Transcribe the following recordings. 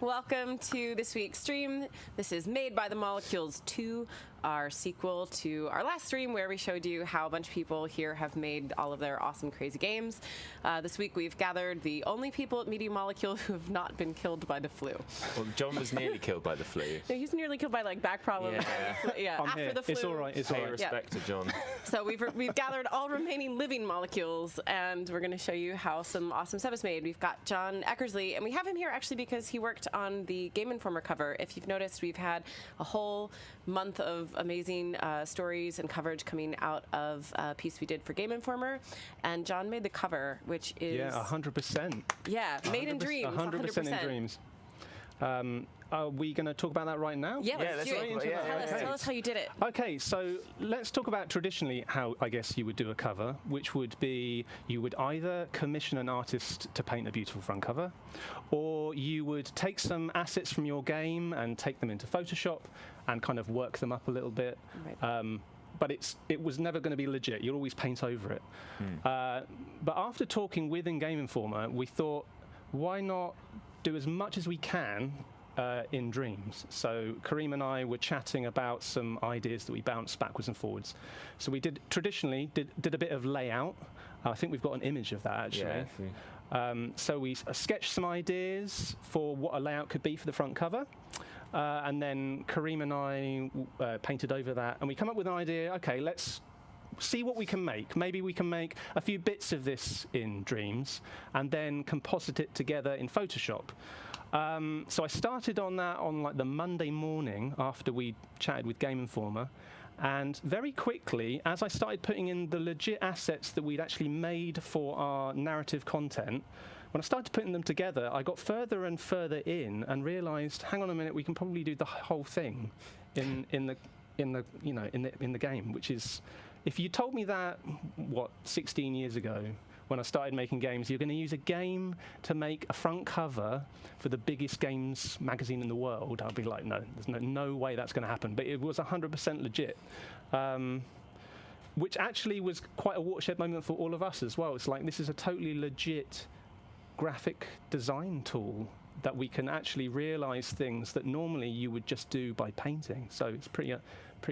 Welcome to this week's stream. This is Made by the Molecules 2, our sequel to our last stream where we showed you how a bunch of people here have made all of their awesome, crazy games. This week we've gathered the only people at Media Molecule who have not been killed by the flu. Well, John was nearly killed by the flu. No, he was nearly killed by like back problems. Yeah, after the flu. It's all right. It's all right. Respect to John. So we've gathered all remaining living molecules, and we're going to show you how some awesome stuff is made. We've got John Eckersley, and we have him here actually because he worked on the Game Informer cover. If you've noticed, we've had a whole month of amazing stories and coverage coming out of a piece we did for Game Informer, and John made the cover, which is 100%. Yeah, made in Dreams. 100% in Dreams. Are we going to talk about that right now? Yeah, let's do it. Tell us how you did it. Okay, so let's talk about traditionally how I guess you would do a cover, which would be you would either commission an artist to paint a beautiful front cover, or you would take some assets from your game and take them into Photoshop and kind of work them up a little bit. Right. But it was never going to be legit. You'll always paint over it. But after talking with Game Informer, we thought, why not do as much as we can in Dreams? So Kareem and I were chatting about some ideas that we bounced backwards and forwards. So we did a bit of layout. I think we've got an image of that actually. Yeah, so we sketched some ideas for what a layout could be for the front cover. And then Kareem and I painted over that, and we come up with an idea. Okay, let's see what we can make. Maybe we can make a few bits of this in Dreams and then composite it together in Photoshop. So I started on that on like the Monday morning after we chatted with Game Informer, and very quickly, as I started putting in the legit assets that we'd actually made for our narrative content, when I started putting them together, I got further and further in and realized, hang on a minute, we can probably do the whole thing in the game, which is, if you told me that 16 years ago when I started making games, you're going to use a game to make a front cover for the biggest games magazine in the world, I'd be like, no, there's no way that's going to happen. But it was 100% legit, which actually was quite a watershed moment for all of us as well. It's like, this is a totally legit graphic design tool that we can actually realize things that normally you would just do by painting. So it's pretty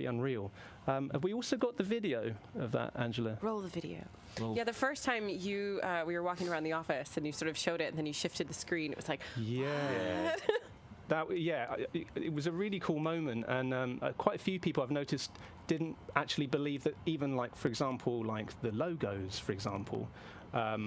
unreal. Have we also got the video of that, Angela? Roll the video. Yeah, the first time we were walking around the office and you sort of showed it and then you shifted the screen, it was like, yeah. It was a really cool moment, and quite a few people I've noticed didn't actually believe that even, like, for example, like the logos, for example. How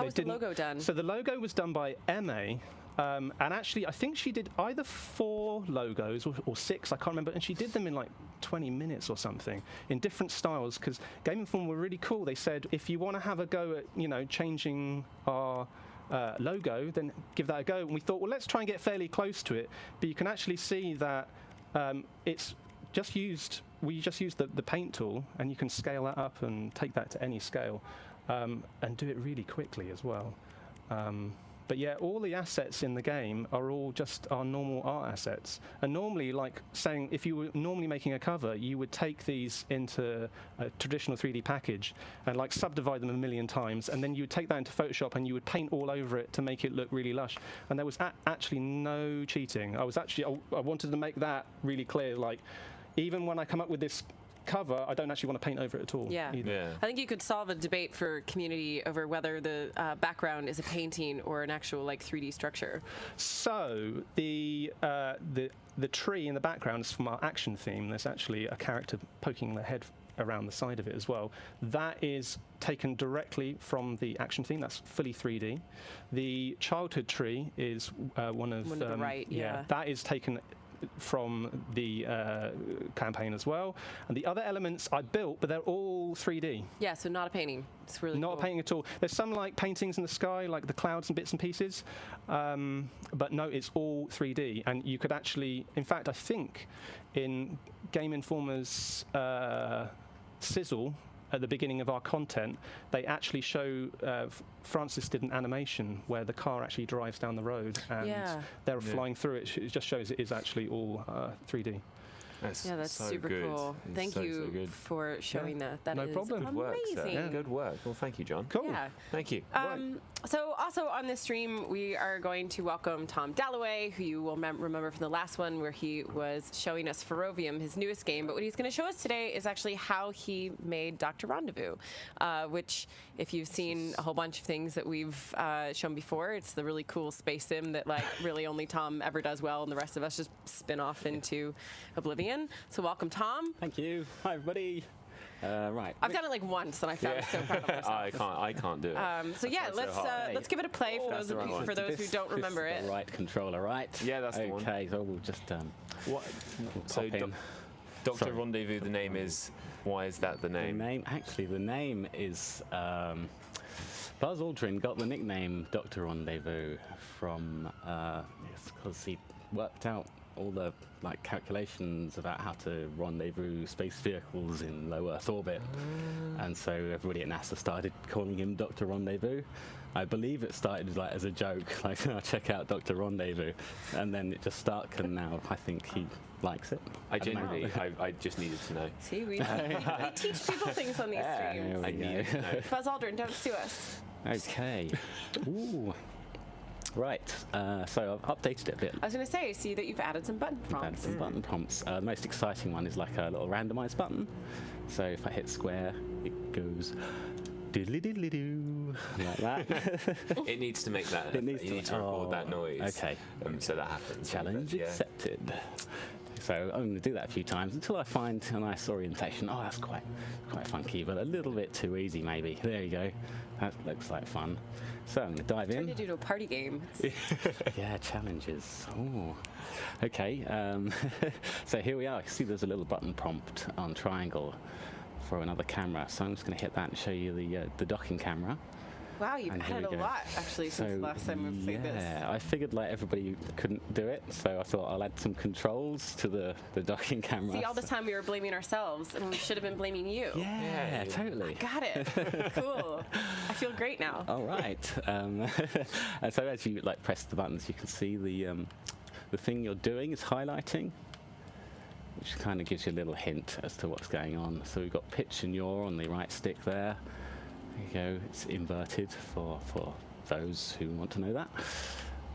was the logo done? So the logo was done by Emma, and actually I think she did either 4 logos or 6, I can't remember, and she did them in like 20 minutes or something in different styles, because Game Informer were really cool. They said, if you want to have a go at changing our logo, then give that a go. And we thought, well, let's try and get fairly close to it, but you can actually see that it's just used, we just used the paint tool, and you can scale that up and take that to any scale. And do it really quickly as well. But yeah, all the assets in the game are all just our normal art assets. And normally, like saying, if you were normally making a cover, you would take these into a traditional 3D package and like subdivide them a million times, and then you would take that into Photoshop and you would paint all over it to make it look really lush. And there was actually no cheating. I wanted to make that really clear. Like, even when I come up with this cover, I don't actually want to paint over it at all. Yeah. I think you could solve a debate for community over whether the background is a painting or an actual like 3D structure. So the tree in the background is from our action theme. There's actually a character poking their head around the side of it as well. That is taken directly from the action theme. That's fully 3D. The childhood tree is one of the right. Yeah, that is taken from the campaign as well, and the other elements I built, but they're all 3D. Yeah, so not a painting. It's really not cool. a painting at all. There's some like paintings in the sky, like the clouds and bits and pieces, but no, it's all 3D. And you could actually, in fact, I think in Game Informer's sizzle, at the beginning of our content, they actually show Francis did an animation where the car actually drives down the road and they're flying through it. It just shows it is actually all 3D. That's so super good. cool. Thank you for showing that. That no is problem. Good work, sir. amazing. Good work. Well, thank you, John. Cool. Yeah. Thank you. So also on this stream, we are going to welcome Tom Dalloway, who you will remember from the last one where he was showing us Ferrovium, his newest game. But what he's going to show us today is actually how he made Dr. Rendezvous, which, if you've seen a whole bunch of things that we've shown before, it's the really cool space sim that like really only Tom ever does well, and the rest of us just spin off into oblivion. So welcome, Tom. Thank you. Hi, everybody. Right. I've done it like once, and I felt so proud of myself. I can't do it. So yeah, let's give it a play for those who don't remember this is it. the right controller, right? Yeah, that's the one. Okay, so we'll just What? So, Dr. Rendezvous, the name is. Why is that the name? The name is Buzz Aldrin got the nickname Dr. Rendezvous from because he worked out all the calculations about how to rendezvous space vehicles in low Earth orbit, and so everybody at NASA started calling him Dr. Rendezvous. I believe it started as a joke, like, oh, check out Dr. Rendezvous, and then it just stuck, and now I think he likes it. I just needed to know. See, we teach people things on these streams. I needed to know. Buzz Aldrin, don't sue us. Okay. Ooh. Right, so I've updated it a bit. I was going to say, I see that you've added some button prompts. Added some button prompts. The most exciting one is like a little randomized button. So if I hit square, it goes diddly diddly doo, like that. It needs to make that. It needs you need to record that noise. Okay. So that happens. Challenge accepted. So I'm going to do that a few times until I find a nice orientation. Oh, that's quite funky, but a little bit too easy maybe. There you go. That looks like fun. So I'm going to dive in. Turned it into a party game. Yeah, challenges. Oh, okay. So here we are. You see there's a little button prompt on triangle for another camera. So I'm just going to hit that and show you the docking camera. Wow, you've added a lot, actually, since the last time we've played this. Yeah, I figured everybody couldn't do it, so I thought I'll add some controls to the docking camera. See, all this time we were blaming ourselves, and we should have been blaming you. Yeah, totally. Got it. Cool. I feel great now. All right. And so as you press the buttons, you can see the thing you're doing is highlighting, which kind of gives you a little hint as to what's going on. So we've got pitch and yaw on the right stick there. There you go, it's inverted for those who want to know that.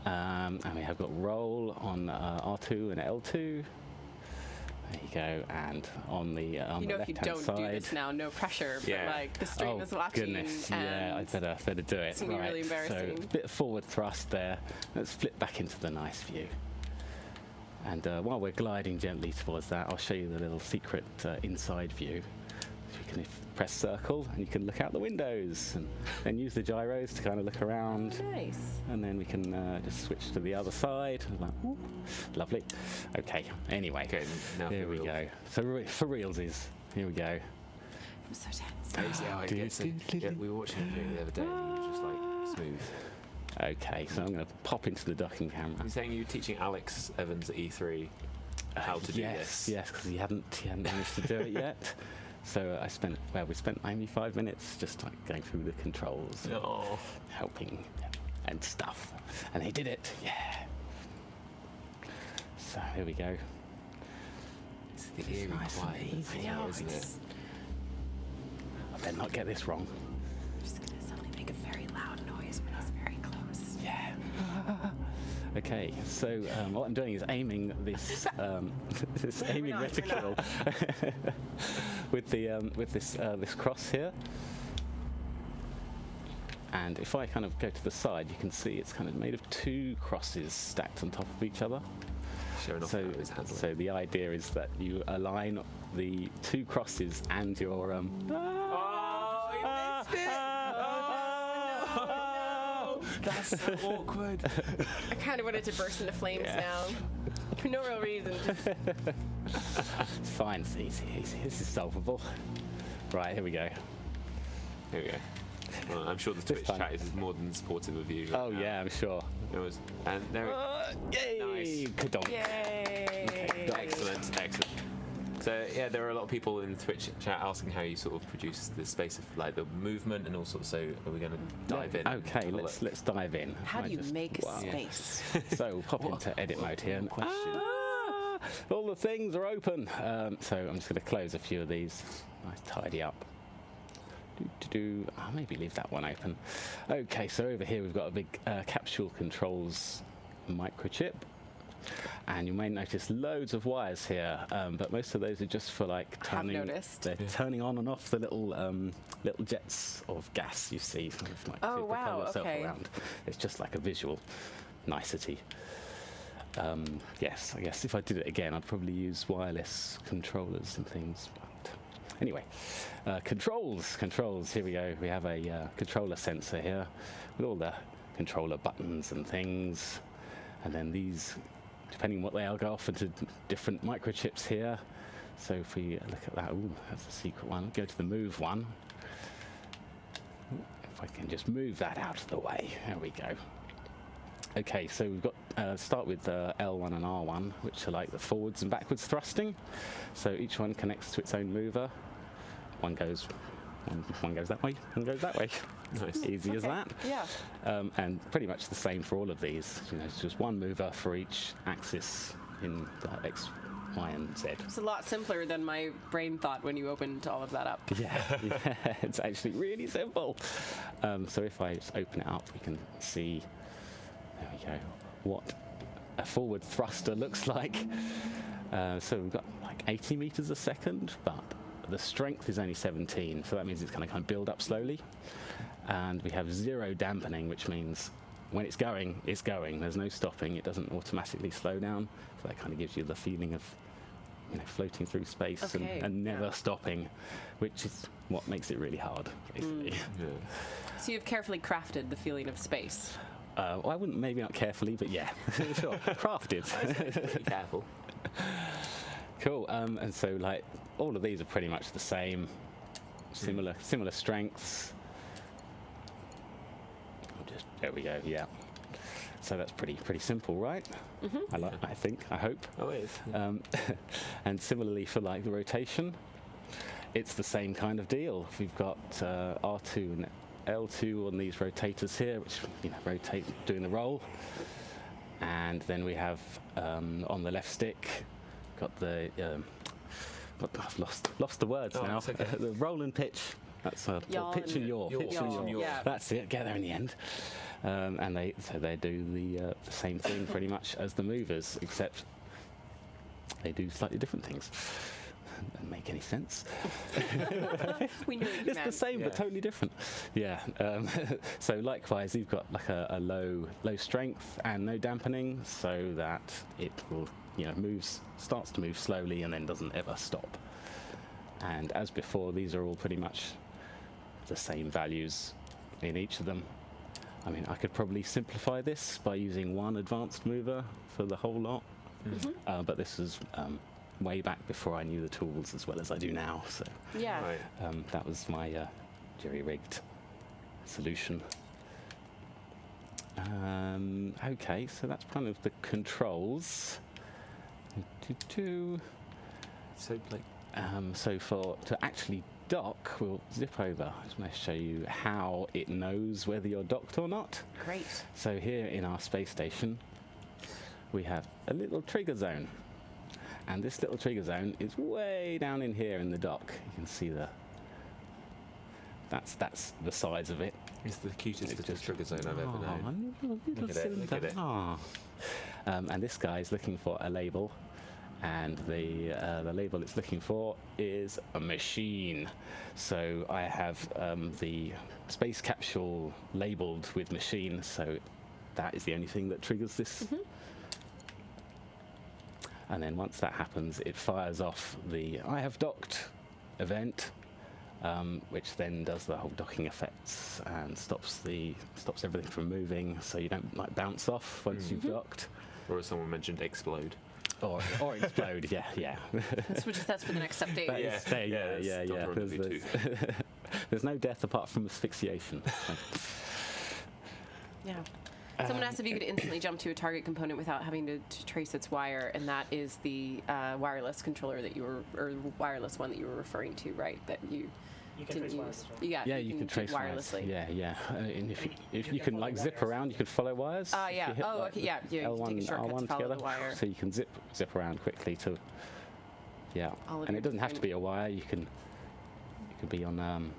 And we have got roll on R2 and L2. There you go, and on the left-hand side. You know, if you don't do this now, no pressure, but the stream is watching. Goodness, and yeah, I better do it. It's going to be really embarrassing. So a bit of forward thrust there. Let's flip back into the nice view. And while we're gliding gently towards that, I'll show you the little secret inside view. You can press circle and you can look out the windows and then use the gyros to kind of look around. Oh, nice. And then we can just switch to the other side. Ooh, lovely. Okay, anyway, now here we go. So for realsies, here we go. I'm so tense. Crazy how it gets we were watching it the other day and it was just smooth. Okay, so I'm going to pop into the docking camera. You're saying you were teaching Alex Evans at E3 how to do this? Yes, because he hadn't managed to do it yet. So we spent maybe 5 minutes just going through the controls, and helping and stuff, and he did it. Yeah. So here we go. It's the eerie quiet, isn't it? I better not get this wrong. I'm just going to suddenly make a very loud noise when he's very close. Yeah. Okay, so what I'm doing is aiming this aiming reticle with this cross here, and if I kind of go to the side, you can see it's kind of made of two crosses stacked on top of each other. So the idea is that you align the two crosses and your That's so awkward. I kind of wanted to burst into flames now. For no real reason. It's fine, it's easy. This is solvable. Right, here we go. Here we go. Well, I'm sure the Twitch chat is more than supportive of you. Oh yeah, I'm sure. And there yay! Nice. Good dog. Yay! Excellent. So yeah, there are a lot of people in the Twitch chat asking how you sort of produce the space of like the movement and all sorts. So are we going to dive in? Okay, let's dive in. How do you make space? So we'll pop into edit mode here. And, all the things are open. So I'm just going to close a few of these. Nice tidy up. I'll maybe leave that one open. Okay, so over here we've got a big capsule controls microchip. And you may notice loads of wires here, but most of those are just for like turning. I've noticed. They're turning on and off the little jets of gas you see. Kind of like Oh, to propel wow, yourself okay. around. It's just like a visual nicety. Yes, I guess if I did it again, I'd probably use wireless controllers and things. But anyway, controls. Here we go. We have a controller sensor here with all the controller buttons and things, and then these, depending on what they are, go off into different microchips here. So if we look at that, ooh, that's a secret one. Go to the move one. If I can just move that out of the way. There we go. Okay, so we've got start with L1 and R1, which are like the forwards and backwards thrusting. So each one connects to its own mover. One goes that way, one goes that way. Nice. Easy as that. Yeah. And pretty much the same for all of these. You know, it's just one mover for each axis in the X, Y, and Z. It's a lot simpler than my brain thought when you opened all of that up. Yeah, it's actually really simple. So if I just open it up, we can see, there we go, what a forward thruster looks like. So we've got like 80 meters a second, but the strength is only 17, so that means it's going to kind of build up slowly. And we have 0 dampening, which means when it's going, it's going. There's no stopping. It doesn't automatically slow down. So that kind of gives you the feeling of, you know, floating through space and never stopping, which is what makes it really hard, basically. So you've carefully crafted the feeling of space. Well, I wouldn't, maybe not carefully, but yeah, sure, crafted. Be careful. Cool. And so, like, all of these are pretty much the same, similar strengths. There we go. Yeah. So that's pretty simple, right? Mm-hmm. I hope. Oh, it is. Yeah. And similarly for like the rotation, it's the same kind of deal. We've got R2 and L2 on these rotators here, which, you know, rotate doing the roll. And then we have on the left stick, got the I've lost the words now. It's okay. The roll and pitch. That's pitch and yaw. Pitch and yaw. Yeah. That's it. Get there in the end. And they do the same thing pretty much as the movers, except they do slightly different things. Doesn't make any sense. We knew what you It's meant. the same but totally different. Yeah. So likewise, you've got like a low strength and no dampening, so that it will, you know, starts to move slowly and then doesn't ever stop. And as before, these are all pretty much the same values in each of them. I mean, I could probably simplify this by using one advanced mover for the whole lot, but this is way back before I knew the tools as well as I do now. So Yeah. Right. that was my jerry-rigged solution. Okay, so that's kind of the controls. So like. So to actually dock, we'll zip over. I just want to show you how it knows whether you're docked or not. Great. So here in our space station, we have a little trigger zone. And this little trigger zone is way down in here in the dock. You can see that's the size of it. It's the cutest little trigger zone I've ever known. Look at it. And this guy is looking for a label. And the label it's looking for is a machine. So I have the space capsule labeled with machine, so that is the only thing that triggers this. And then once that happens, it fires off the I have docked event, which then does the whole docking effects and stops everything from moving, so you don't like bounce off once you've docked. Or as someone mentioned, explode. Or explode, yeah. That's for the next update. There's no death apart from asphyxiation. Yeah. Someone asked if you could instantly jump to a target component without having to trace its wire, and that is the wireless controller that you were, or wireless one that you were referring to, right? That you can trace use. wires. Yeah, you can do it trace wires. wirelessly. Yeah. And if you can can like follow zip wires. around, you could follow wires. Yeah. If you hit, Oh, like, okay. Yeah. You can L1, take a shortcut to R1 follow together, the wire. so you can zip around quickly to. Yeah, All of and your it doesn't have to different- be a wire. You could be on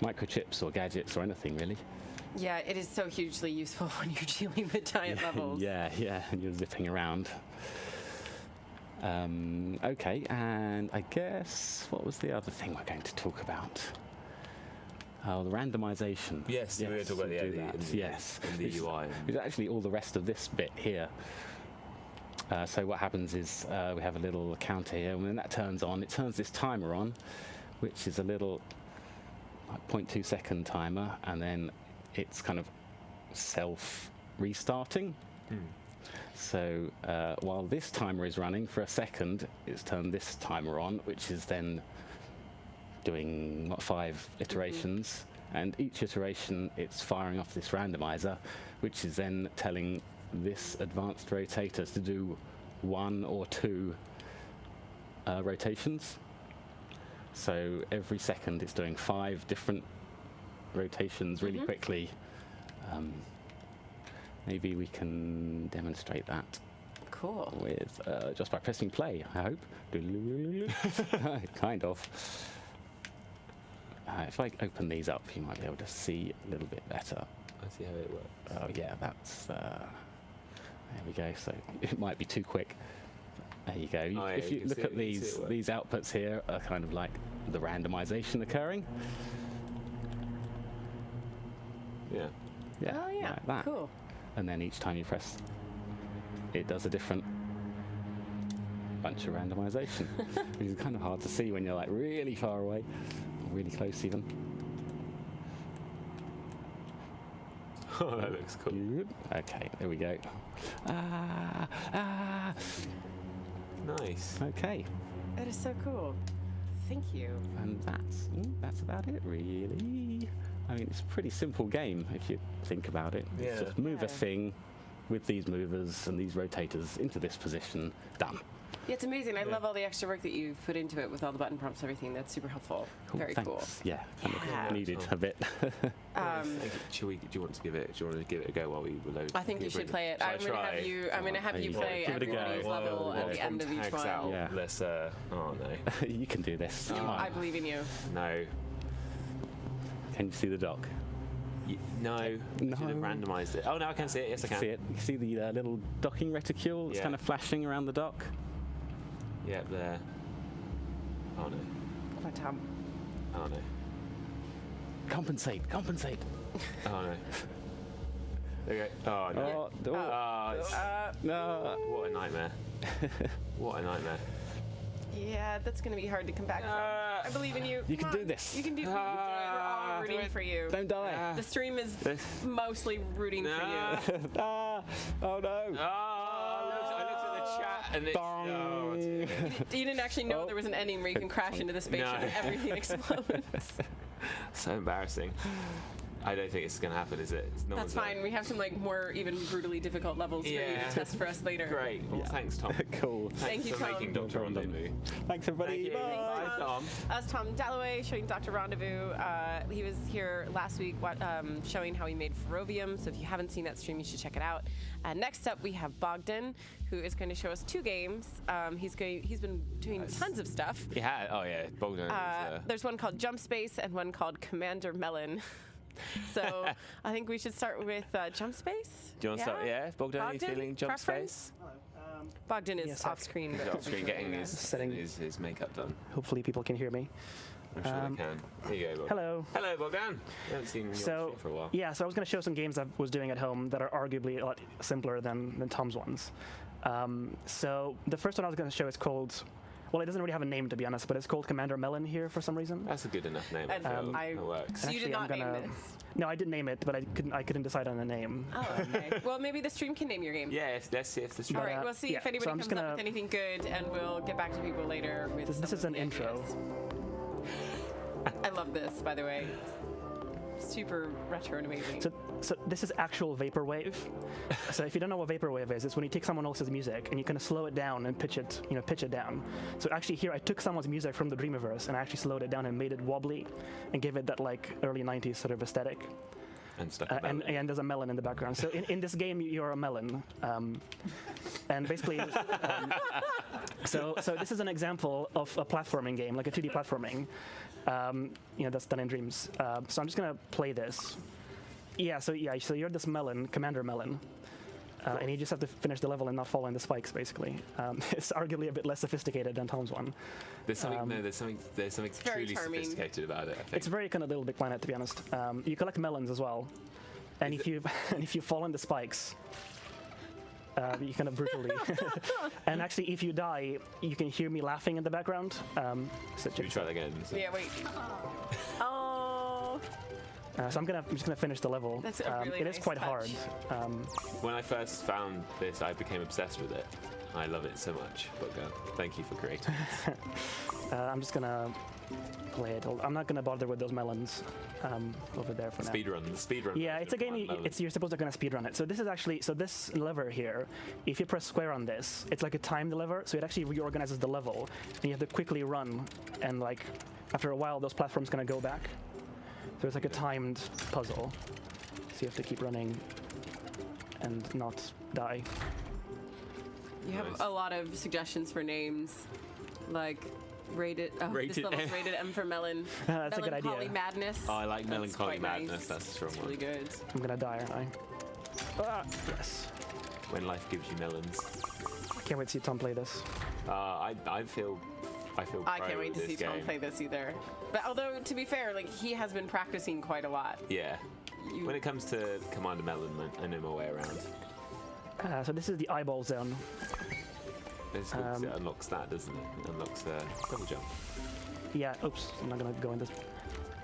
microchips or gadgets or anything really. Yeah, it is so hugely useful when you're dealing with giant levels. Yeah, and you're zipping around. Okay, and I guess what was the other thing we're going to talk about? Oh, the randomization. Yes, we were talking about we'll do that. in the Yes, UI. It's actually all the rest of this bit here. So what happens is we have a little counter here, and when that turns on, it turns this timer on, which is a little like 0.2 second timer, and then it's kind of self-restarting. So while this timer is running for a second, it's turned this timer on, which is then doing 5 iterations, and each iteration it's firing off this randomizer, which is then telling this advanced rotator to do 1 or 2 rotations. So every second it's doing 5 different rotations really quickly. Maybe we can demonstrate that Cool. with just by pressing play, I hope. Kind of. If I open these up, you might be able to see a little bit better. I see how it works. Oh yeah, that's there we go. So it might be too quick. There you go. Oh, yeah, If you you can look see at it, you can see it work. these outputs here are kind of like the randomization occurring. Yeah. Yeah, Oh yeah. like that. Cool. And then each time you press, it does a different bunch of randomization, which is kind of hard to see when you're like really far away, or really close even. Oh, that looks cool. Good. Okay, there we go. Nice. Okay, That is so cool. Thank you. and that's about it really. I mean, it's a pretty simple game if you think about it. Yeah. It's just move a Yeah. thing with these movers and these rotators into this position, done. Yeah, it's amazing. I Yeah. love all the extra work that you've put into it with all the button prompts, everything. That's super helpful. Very Thanks. cool. Yeah, kind Yeah. of needed a bit. Do you want to give it? Do you want to give it a go while we load? I think you should play it. Shall I I'm gonna try? have you. I'm gonna have you Yeah, play give it a go. everybody's level at the end of each Tags one. out. Yeah. Let's. Oh no. You can do this. Come on. I believe in you. No. Can you see the dock? No. You should have No. randomised it. Oh no, I can see it. Yes, I can. See it? You see the little docking reticule that's Yeah. kind of flashing around the dock? Yeah, there. Oh no. Come on, Tom. Oh no. Compensate. Oh no. There you go. Oh no. No. What a nightmare. What a nightmare. Yeah, that's gonna be hard to come back from. I believe in you. You Come can do on. this. You can do it. We're all rooting for you. Don't die. The stream is mostly rooting for you. Oh no. I looked at the chat and it's. Dong. Oh, dear. You didn't actually know there was an ending where you can crash into the spaceship No. and everything explodes. So embarrassing. I don't think it's going to happen, is it? No That's one's fine. We have some more even brutally difficult levels for you Yeah. to test for us later. Great. Well, thanks, Tom. Cool. Thank you, for Tom. making Dr. Rendezvous. Thanks everybody. Thank you. Bye. Bye, Tom. That's Tom Dalloway showing Dr. Rendezvous. He was here last week showing how he made Ferrovium, so if you haven't seen that stream, you should check it out. Next up, we have Bogdan, who is going to show us 2 games. He's been doing tons of stuff. Yeah. Oh, yeah. Bogdan is, There's one called Jump Space and one called Commander Melon. So I think we should start with Jump Space. do you want to start? Yeah. Bogdan, are you feeling jump preference? space? Bogdan is Yes, off screen. He's off screen getting his Setting. his makeup done. Hopefully people can hear me. I'm sure they can. Here you go, Bogdan. Hello. Hello, Bogdan. I haven't seen you on So, stream for a while. yeah, so I was going to show some games I was doing at home that are arguably a lot simpler than Tom's ones. So the first one I was going to show is called, well, it doesn't really have a name to be honest, but it's called Commander Melon here for some reason. That's a good enough name. I And, feel. I- That works. So you did Actually, not I'm name gonna- this. No, I did name it, but I couldn't decide on a name. Oh, okay. Well, maybe the stream can name your game. Yeah, let's see if the stream. All right, But, we'll see yeah, if anybody so I'm comes just up gonna- with anything good, and we'll get back to people later with This some is of an the intro. ideas. I love this, by the way. Super retro and amazing. So So this is actual vaporwave. So if you don't know what vaporwave is, it's when you take someone else's music and you kind of slow it down and pitch it down. So actually here I took someone's music from the Dreamiverse and I actually slowed it down and made it wobbly and gave it that like early 90s sort of aesthetic. And stuff. And there's a melon in the background. So in this game, you're a melon. And basically, so this is an example of a platforming game, like a 2D platforming, that's done in Dreams. So I'm just going to play this. So you're this melon, Commander Melon. And you just have to finish the level and not fall in the spikes, basically. It's arguably a bit less sophisticated than Tom's one. There's something truly charming. sophisticated about it, I think. It's very kind of Little Big Planet, to be honest. You collect melons as well, and if you fall in the spikes, you kind of brutally. And actually, if you die, you can hear me laughing in the background. Should we try that again? Yeah, wait. Oh. So I'm just gonna finish the level. That's a really it is nice quite touch. hard. When I first found this, I became obsessed with it. I love it so much. Bogdan, thank you for creating it. I'm just gonna play it. I'm not gonna bother with those melons over there for now. The speedrun. Yeah, it's a game. You're supposed to kind of speedrun it. So this is actually this lever here. If you press square on this, it's like a timed lever. So it actually reorganizes the level, and you have to quickly run. And like after a while, those platforms gonna go back. So it's like a timed puzzle. So you have to keep running and not die. You have a lot of suggestions for names, like rated. Oh, this Rated level's M. rated M for melon. That's a good Melancholy idea. Madness. Oh, I like That's Melancholy quite Madness. nice. That's a strong It's one. really good. I'm gonna die, aren't I? Yes. When life gives you melons. Can't wait to see Tom play this. I feel. I pro can't wait to with see this Tom game. play this either. But although, to be fair, like he has been practicing quite a lot. Yeah. When it comes to Commander Melon, I know my way around. So this is the eyeball zone. It unlocks that, doesn't it? It unlocks double jump. Yeah, oops, I'm not gonna go in this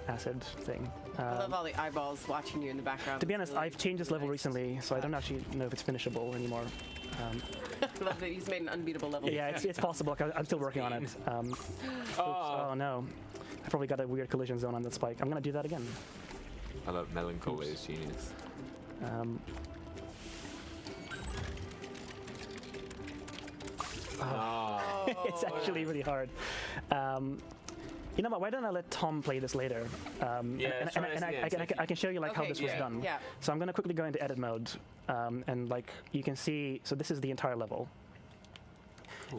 acid thing. I love all the eyeballs watching you in the background. To be It's honest, really I've changed this level nice. recently, so I don't actually know if it's finishable anymore. I love that he's made an unbeatable level. Yeah, it's possible. I'm still working on it. Oops, oh no. I probably got a weird collision zone on that spike. I'm gonna do that again. I love Melancholy is genius. It's actually really hard. You know what? Why don't I let Tom play this later? I can show you like how Okay, this was yeah, done. yeah. So I'm gonna quickly go into edit mode, and like you can see, so this is the entire level.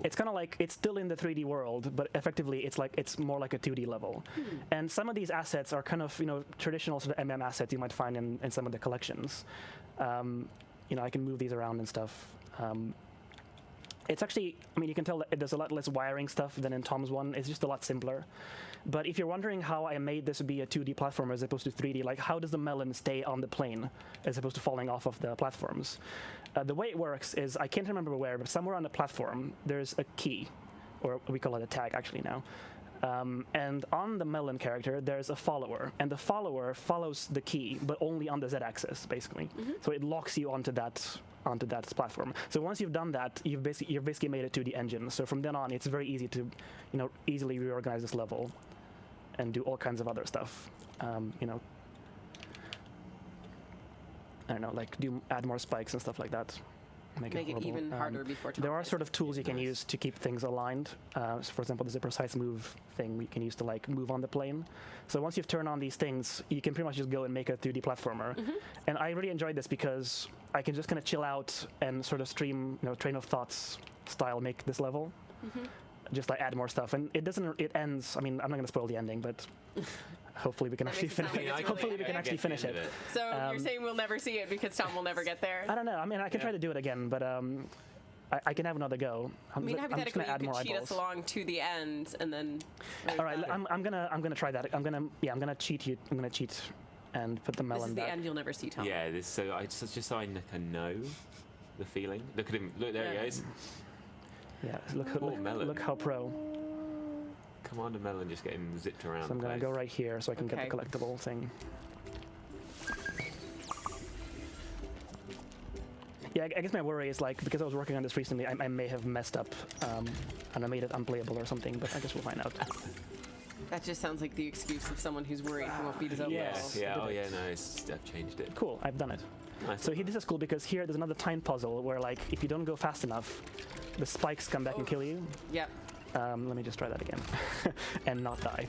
It's kind of like it's still in the 3D world, but effectively it's more like a 2D level. And some of these assets are kind of traditional sort of MM assets you might find in some of the collections. I can move these around and stuff. It's actually, you can tell that there's a lot less wiring stuff than in Tom's one. It's just a lot simpler. But if you're wondering how I made this be a 2D platform as opposed to 3D, like how does the melon stay on the plane as opposed to falling off of the platforms? The way it works is, I can't remember where, but somewhere on the platform, there's a key, or we call it a tag actually now. And on the melon character, there's a follower, and the follower follows the key, but only on the Z-axis, basically. So it locks you onto that platform. So once you've done that, you've basically made a 2D engine. So from then on, it's very easy to, easily reorganize this level and do all kinds of other stuff. I don't know, like add more spikes and stuff like that. Make it horrible. even harder before Tom There are plays sort it. of tools you can use to keep things aligned. So for example, there's a precise move thing we can use to like move on the plane. So once you've turned on these things, you can pretty much just go and make a 3D platformer. And I really enjoyed this because I can just kind of chill out and sort of stream, train of thoughts style make this level. Just like add more stuff, and it ends. I'm not going to spoil the ending, but hopefully we can That actually makes it sound finish. like it's Hopefully really we can good. actually finish it. So you're saying we'll never see it because Tom will never get there? I don't know. I can try to do it again, but I can have another go. I'm just Hypothetically, going to add you more could cheat eyeballs. us along to the end, and then. All right, I'm gonna try that. I'm gonna cheat you. I'm gonna cheat and put the This melon is the back. end. You'll never see Tom. Yeah, just so I can know the feeling. Look at him. Look, there he goes. Yeah, Melon. look how pro. Commander Melon just getting zipped around. So I'm gonna the go place. right here so I can get the Okay. collectible thing. Yeah, I guess my worry is like because I was working on this recently, I may have messed up and I made it unplayable or something. But I guess we'll find out. That just sounds like the excuse of someone who's worried he won't beat his own Yes. level. Yeah. I Oh did yeah. it. No, I've changed it. Cool, I've done it. Nice. So this is cool because here there's another time puzzle where like if you don't go fast enough, the spikes come back and kill you. Yep. Let me just try that again and not die.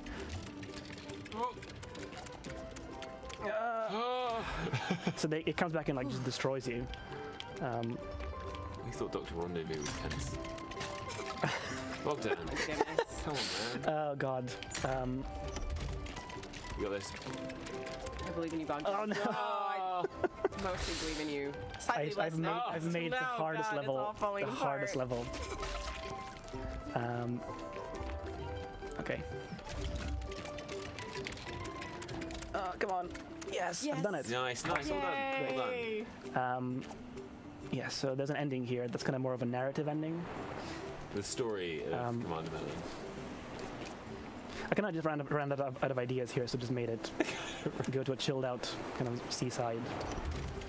So it comes back and like just destroys you. We thought Dr. Rendezvous was tense. Bogdan, Goodness. come on, man. Oh god. You got this. I believe in you, Bogdan. Oh no. I mostly believe in you. Slightly less now. I've made the No, hardest God, level. It's all falling The apart. hardest level. Okay. Come on. Yes, I've done it. Nice. All done. Well Yay. done. Yeah, so there's an ending here that's kind of more of a narrative ending. The story of Commander Melon. I kind of just ran out of ideas here, so just made it go to a chilled out kind of seaside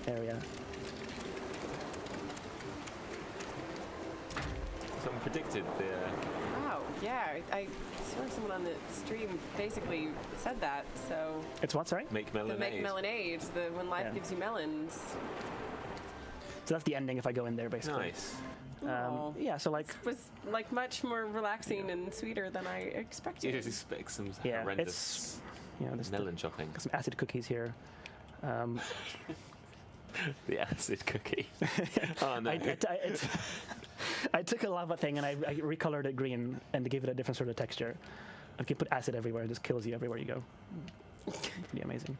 area. Someone predicted the. Wow. Yeah. I saw someone on the stream basically said that. So It's what, sorry? Make the melonade. make melonade. The when life Yeah. gives you melons. So that's the ending if I go in there, basically. Nice. Aw. Yeah, so like, Was like much more relaxing and sweeter than I You expected. just expect some Yeah, horrendous you know, there's melon chopping. some acid cookies here. The acid cookie. Oh no. I took a lava thing and I recolored it green and gave it a different sort of texture. You can put acid everywhere; it just kills you everywhere you go. Pretty amazing.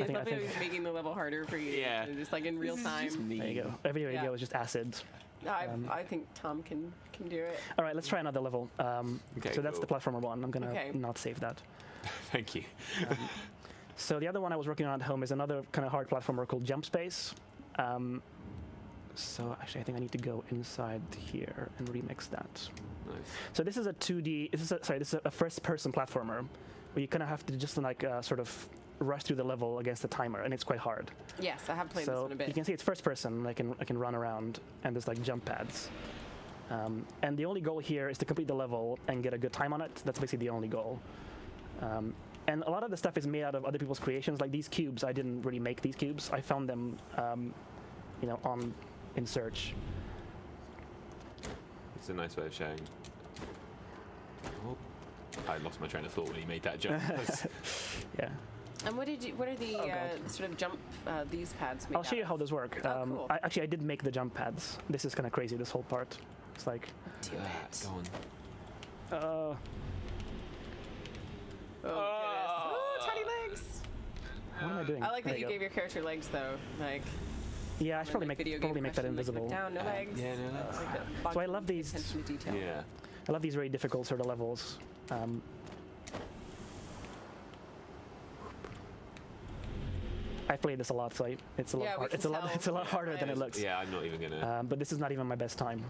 I love it was making the level harder for you. Yeah. Just like in real time. There you go. Everywhere you Yeah. go is just acid. I think Tom can do it. All right, let's try another level. Okay, So that's the cool. platformer one. I'm gonna Okay. not save that. Thank you. So the other one I was working on at home is another kind of hard platformer called Jump Space. So actually, I think I need to go inside here and remix that. Nice. So this is a 2D. This is a first-person platformer where you kind of have to just like sort of rush through the level against the timer, and it's quite hard. Yes, I have played this So one a bit. you can see it's first-person. I can run around, and there's like jump pads. And the only goal here is to complete the level and get a good time on it. That's basically the only goal. And a lot of the stuff is made out of other people's creations. Like these cubes, I didn't really make these cubes. I found them, in search. It's a nice way of showing. Oh, I lost my train of thought when you made that jump. Yeah. And what are the sort of jump these pads made I'll show you out how this work. Oh, cool. I did make the jump pads. This is kind of crazy. This whole part. It's like. Do it. Go on. Oh, goodness. Oh, tiny legs. What am I doing? I like There that you go. gave your character legs though. Like Yeah, I should probably like make video game that question, like, invisible. look down, no legs. Yeah, no legs. Like that So I Bogdan love these- attention to detail. Yeah. I love these very difficult sort of levels. I played this a lot, so it's a lot. Yeah, we can It's a lot tell. harder than it looks. Yeah, I'm not even gonna. But this is not even my best time.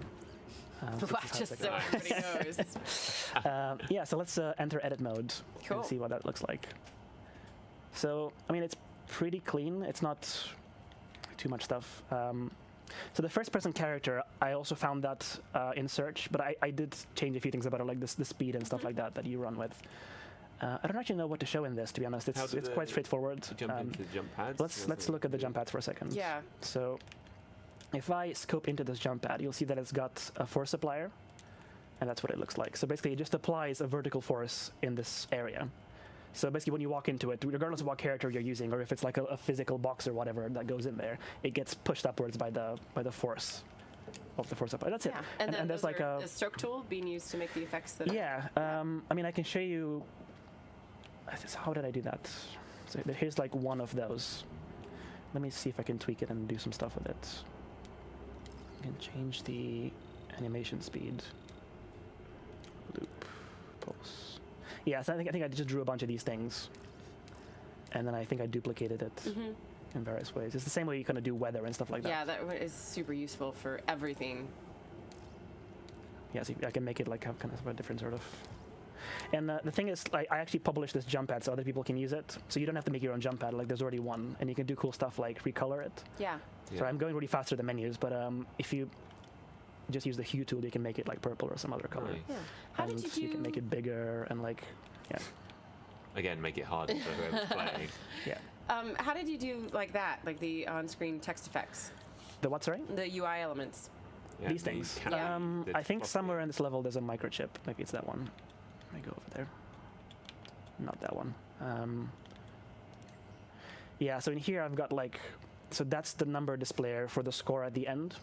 So Wow, this is just how so it's everybody knows. yeah, so let's enter edit mode Cool. and see what that looks like. So, I mean, it's pretty clean. It's not too much stuff. So the first-person character, I also found that in search, but I did change a few things about it, like the speed and stuff like that you run with. I don't actually know what to show in this, to be honest. How It's do quite the- straightforward. Jump into the jump pads. Let's look at the jump pads for a second. Yeah. So if I scope into this jump pad, you'll see that it's got a force applier, and that's what it looks like. So basically, it just applies a vertical force in this area. So basically, when you walk into it, regardless of what character you're using, or if it's like a physical box or whatever that goes in there, it gets pushed upwards by the force of the force applier. That's Yeah. it. And then there's those like are a the stroke tool being used to make the effects that. yeah. I mean, I can show you. How did I do that? So here's like one of those. Let me see if I can tweak it and do some stuff with it. I can change the animation speed. Loop, pulse. Yeah, so I think I just drew a bunch of these things, and then I think I duplicated it in various ways. It's the same way you kind of do weather and stuff like that. Yeah, that one is super useful for everything. Yeah, so I can make it like have kind of a different sort of. And the thing is, like, I actually published this jump pad so other people can use it. So you don't have to make your own jump pad. Like, there's already one, and you can do cool stuff like recolor it. Yeah. So I'm going really fast through the menus, but if you just use the hue tool, you can make it like purple or some other color. Nice. Yeah. How and did you do? can make it bigger and like, yeah. again make it harder for whoever's playing. Yeah. How did you do like that, like the on-screen text effects, The what, sorry? the UI elements? Yeah, These the things. Yeah. the I think property. somewhere in this level there's a microchip. Maybe it's that one. Let me go over there. Not that one. Yeah, so in here I've got like, so that's the number displayer for the score at the end.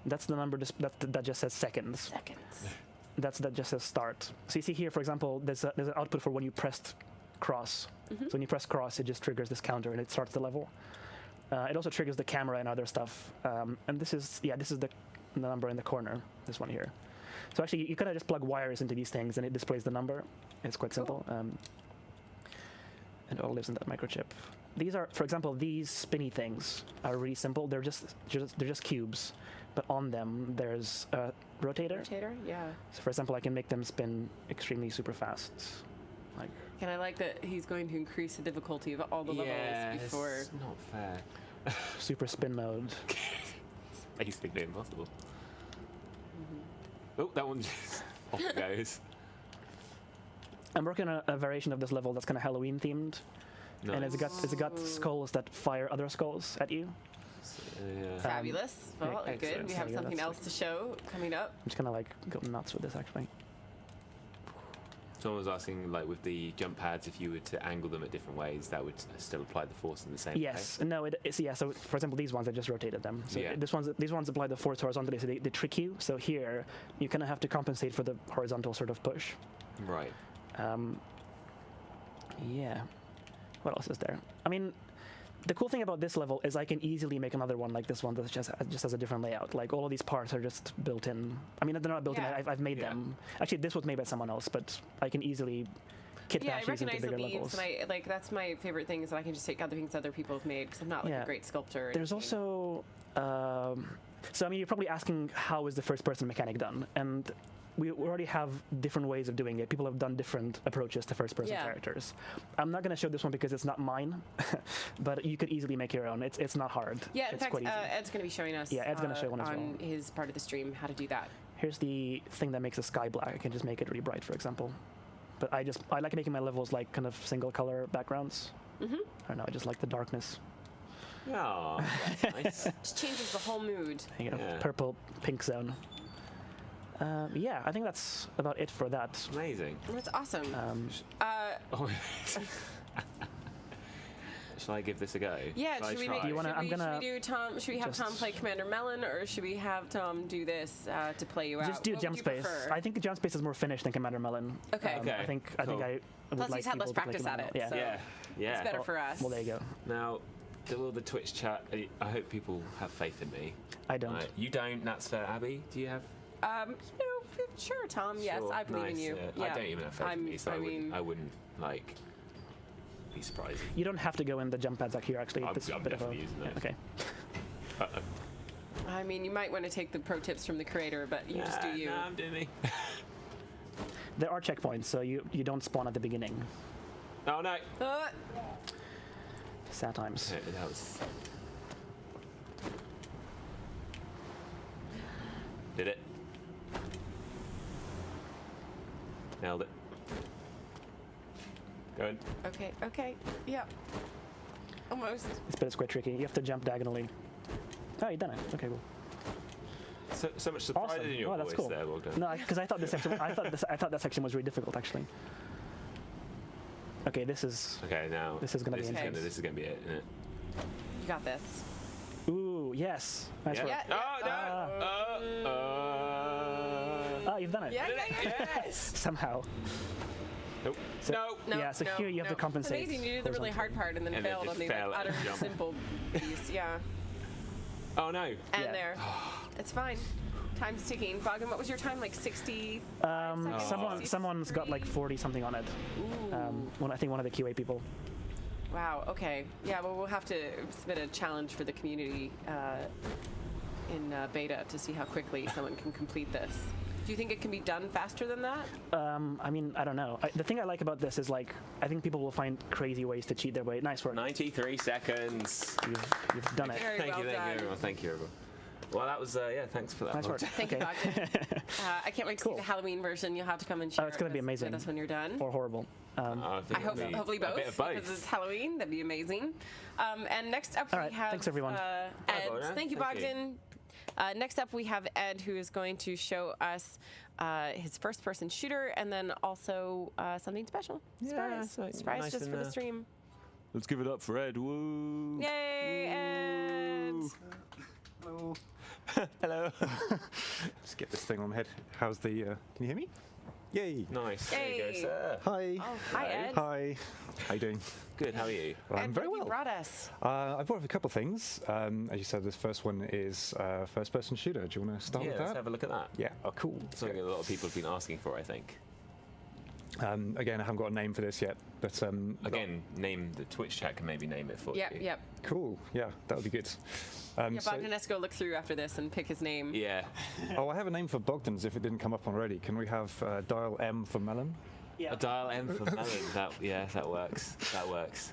That's the number that just says seconds. Seconds. That just says start. So you see here, for example, there's an output for when you pressed cross. So when you press cross, it just triggers this counter and it starts the level. It also triggers the camera and other stuff. And this is the number in the corner, this one here. So actually, you kind of just plug wires into these things and it displays the number. It's quite simple. And it all lives in that microchip. These are, for example, these spinny things are really simple. They're just cubes, but on them there's a rotator. Rotator, yeah. So for example, I can make them spin extremely super fast. Like, And I like that he's going to increase the difficulty of all the Yeah, levels before. it's not fair. super spin mode. Basically impossible. Oh, that one just off it goes. I'm working on a variation of this level that's kind of Halloween themed, and it's got skulls that fire other skulls at you. Yeah. Fabulous. Well, yeah, good. excellent. We have Yeah, something that's else to show coming up. I'm just gonna like go nuts with this actually. Someone was asking, like, with the jump pads, if you were to angle them at different ways, that would still apply the force in the same Yes. No. It's yeah. So for example, these ones I just rotated them. So Yeah. these ones apply the force horizontally, so they trick you. So here you kind of have to compensate for the horizontal sort of push. way? Right. Yeah. What else is there? I mean, the cool thing about this level is I can easily make another one like this one that just has a different layout. Like all of these parts are just built in. I mean, they're not built Yeah. in. I've made Yeah. them. Actually, this was made by someone else, but I can easily kit Yeah, I bash these into recognize the bigger leaves, levels. and I like that's my favorite thing is that I can just take other things other people have made because I'm not like Yeah. a great sculptor. or There's anything. also, so I mean, you're probably asking how is the first-person mechanic done, and we already have different ways of doing it. People have done different approaches to first-person Yeah. characters. I'm not going to show this one because it's not mine, but you could easily make your own. It's not hard. Yeah, in it's fact, quite easy. Ed's going to be showing us. Yeah, Ed's gonna show one as on well. his part of the stream how to do that. Here's the thing that makes the sky black. I can just make it really bright, for example. But I like making my levels like kind of single color backgrounds. I don't know. I just like the darkness. Oh, that's nice. Just changes the whole mood. You know, Yeah. purple, pink zone. Yeah, I think that's about it for that. Amazing. That's awesome. Oh. Shall I give this a go? Yeah, Shall I should we try? make? Do you wanna- should I'm we, gonna should we do Tom? Should we have Tom just- play Commander Mellon, or should we have Tom do this to play you out? Just do What jump would you space. prefer? I think jump space is more finished than Commander Melon. Okay. Okay, I think cool. I would Plus like he's had less people to play practice at Commander it, Melon. so- Yeah. Yeah. It's better for us. Well, there you go. Now, to all the Twitch chat, I hope people have faith in me. I don't. Right, you don't. That's fair. Abby, do you have? Sure, Tom. Yes, Sure, I believe in nice, you. yeah. I don't even have faith in me, so I I mean, wouldn't like be surprised. You don't have to go in the jump pads here. Actually, I'm this is a bit of a. definitely using Yeah, those. okay. I mean, you might want to take the pro tips from the creator, but you just do you. Nah, I'm doing me. There are checkpoints, so you don't spawn at the beginning. Oh no. Sad times. Okay, that was. Did it? Nailed it. Going. Okay. Yeah. Almost. This bit is quite tricky. You have to jump diagonally. Oh, you done it. Okay, cool. So much surprise Awesome. in your Oh, that's voice cool. there, Bogdan. No, because I thought this section. I thought that section was really difficult, actually. Okay, this is. Okay, now This is gonna be this intense. This is gonna be it, isn't it? You got this. Ooh, yes. Nice work. Yeah. Oh no! Oh, you've done it. Yeah. Yes. Somehow. Nope. So- No. No, Yeah, so no, here you have to no. compensate It's amazing. You did the really hard part and then And then failed just on the fail like, at the utter jump. simple piece. Yeah. Oh no. And Yeah. there. It's fine. Time's ticking. Bogdan, what was your time? Like 60? Someone's got like 40 something on it. I think one of the QA people. Wow. Okay. Yeah. Well, we'll have to submit a challenge for the community in beta to see how quickly someone can complete this. Do you think it can be done faster than that? I mean, I don't know. The thing I like about this is like I think people will find crazy ways to cheat their way. Nice work. 93 seconds. You've done it. Very Thank well you, done. everyone. Thank you, everyone. Well, that was thanks for that. Nice work. Thank you, Bogdan. I can't wait to see the Halloween version. You'll have to come and share it's gonna be amazing. with us when you're done. Or horrible. I hope, hopefully both, A bit of because both. it's Halloween. That'd be amazing. And next up All we right, have thanks, everyone. Ed. Bogdan. Thank you, Thank you. Bogdan. Next up we have Ed, who is going to show us his first-person shooter, and then also something special. Surprise! Surprise nice just and, for the stream. Let's give it up for Ed. Woo! Yay, Ed! Hello. Hello. Just get this thing on my head. How's the? Can you hear me? Yay. Nice. There you go, Hey. sir. Hi. Oh, hi, Ed. Hi. How you doing? Good. How are you? Well, I'm Ed, very what have well. you brought us? I brought up a couple of things. As you said, this first one is first-person shooter. Do you want to start Yeah, with let's that? have a look at that. Yeah. Oh, cool. Something a lot of people have been asking for, I think. Again, I haven't got a name for this yet, but Again, name the Twitch chat can maybe name it for Yep, you. yep. cool. Yeah, that would be good. Yeah, Bogdan has to go look through after this and pick his name. Yeah. Oh, I have a name for Bogdan's if it didn't come up already. Can we have dial M for melon? A dial M for melon. That works. That works.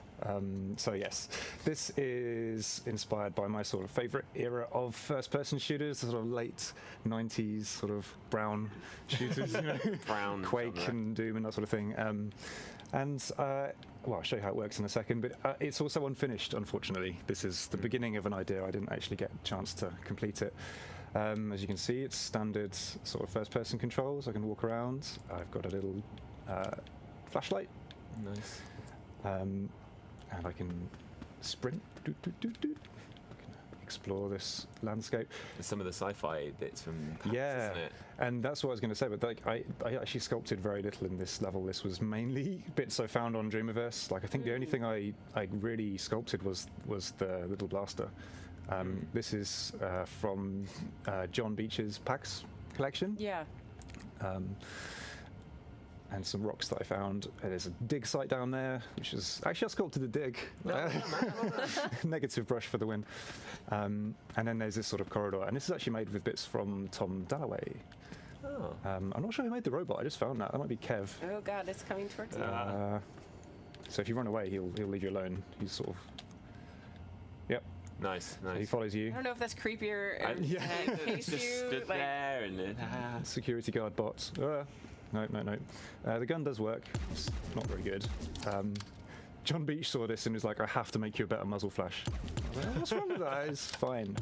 So yes, this is inspired by my sort of favourite era of first-person shooters, the sort of late '90s sort of brown shooters, you know, Brown. Quake genre. and Doom and that sort of thing. Well, I'll show you how it works in a second, but it's also unfinished, unfortunately. This is the beginning of an idea. I didn't actually get a chance to complete it. As you can see, it's standard sort of first-person controls. I can walk around. I've got a little flashlight. Nice. And I can sprint. Doot, doot, doot, doot. I can explore this landscape. There's some of the sci-fi bits from past, Yeah, isn't it? and that's what I was going to say. But like, I actually sculpted very little in this level. This was mainly bits I found on Dreamiverse. Like, I think the only thing I really sculpted was the little blaster. This is from John Beach's PAX collection. Yeah. And some rocks that I found. There's a dig site down there, which is actually I sculpted a dig. Negative brush for the win. And then there's this sort of corridor, and this is actually made with bits from Tom Dalloway. Oh. I'm not sure who made the robot. I just found that. That might be Kev. Oh God, it's coming towards you. So if you run away, he'll leave you alone. He's sort of. Yep. Nice. So he Nice. follows you. I don't know if that's creepier. Yeah. In case Just you stood like, there and Security guard bots. No. The gun does work. It's not very good. John Beach saw this and was like, I have to make you a better muzzle flash. I was like, what's wrong with that? It's fine.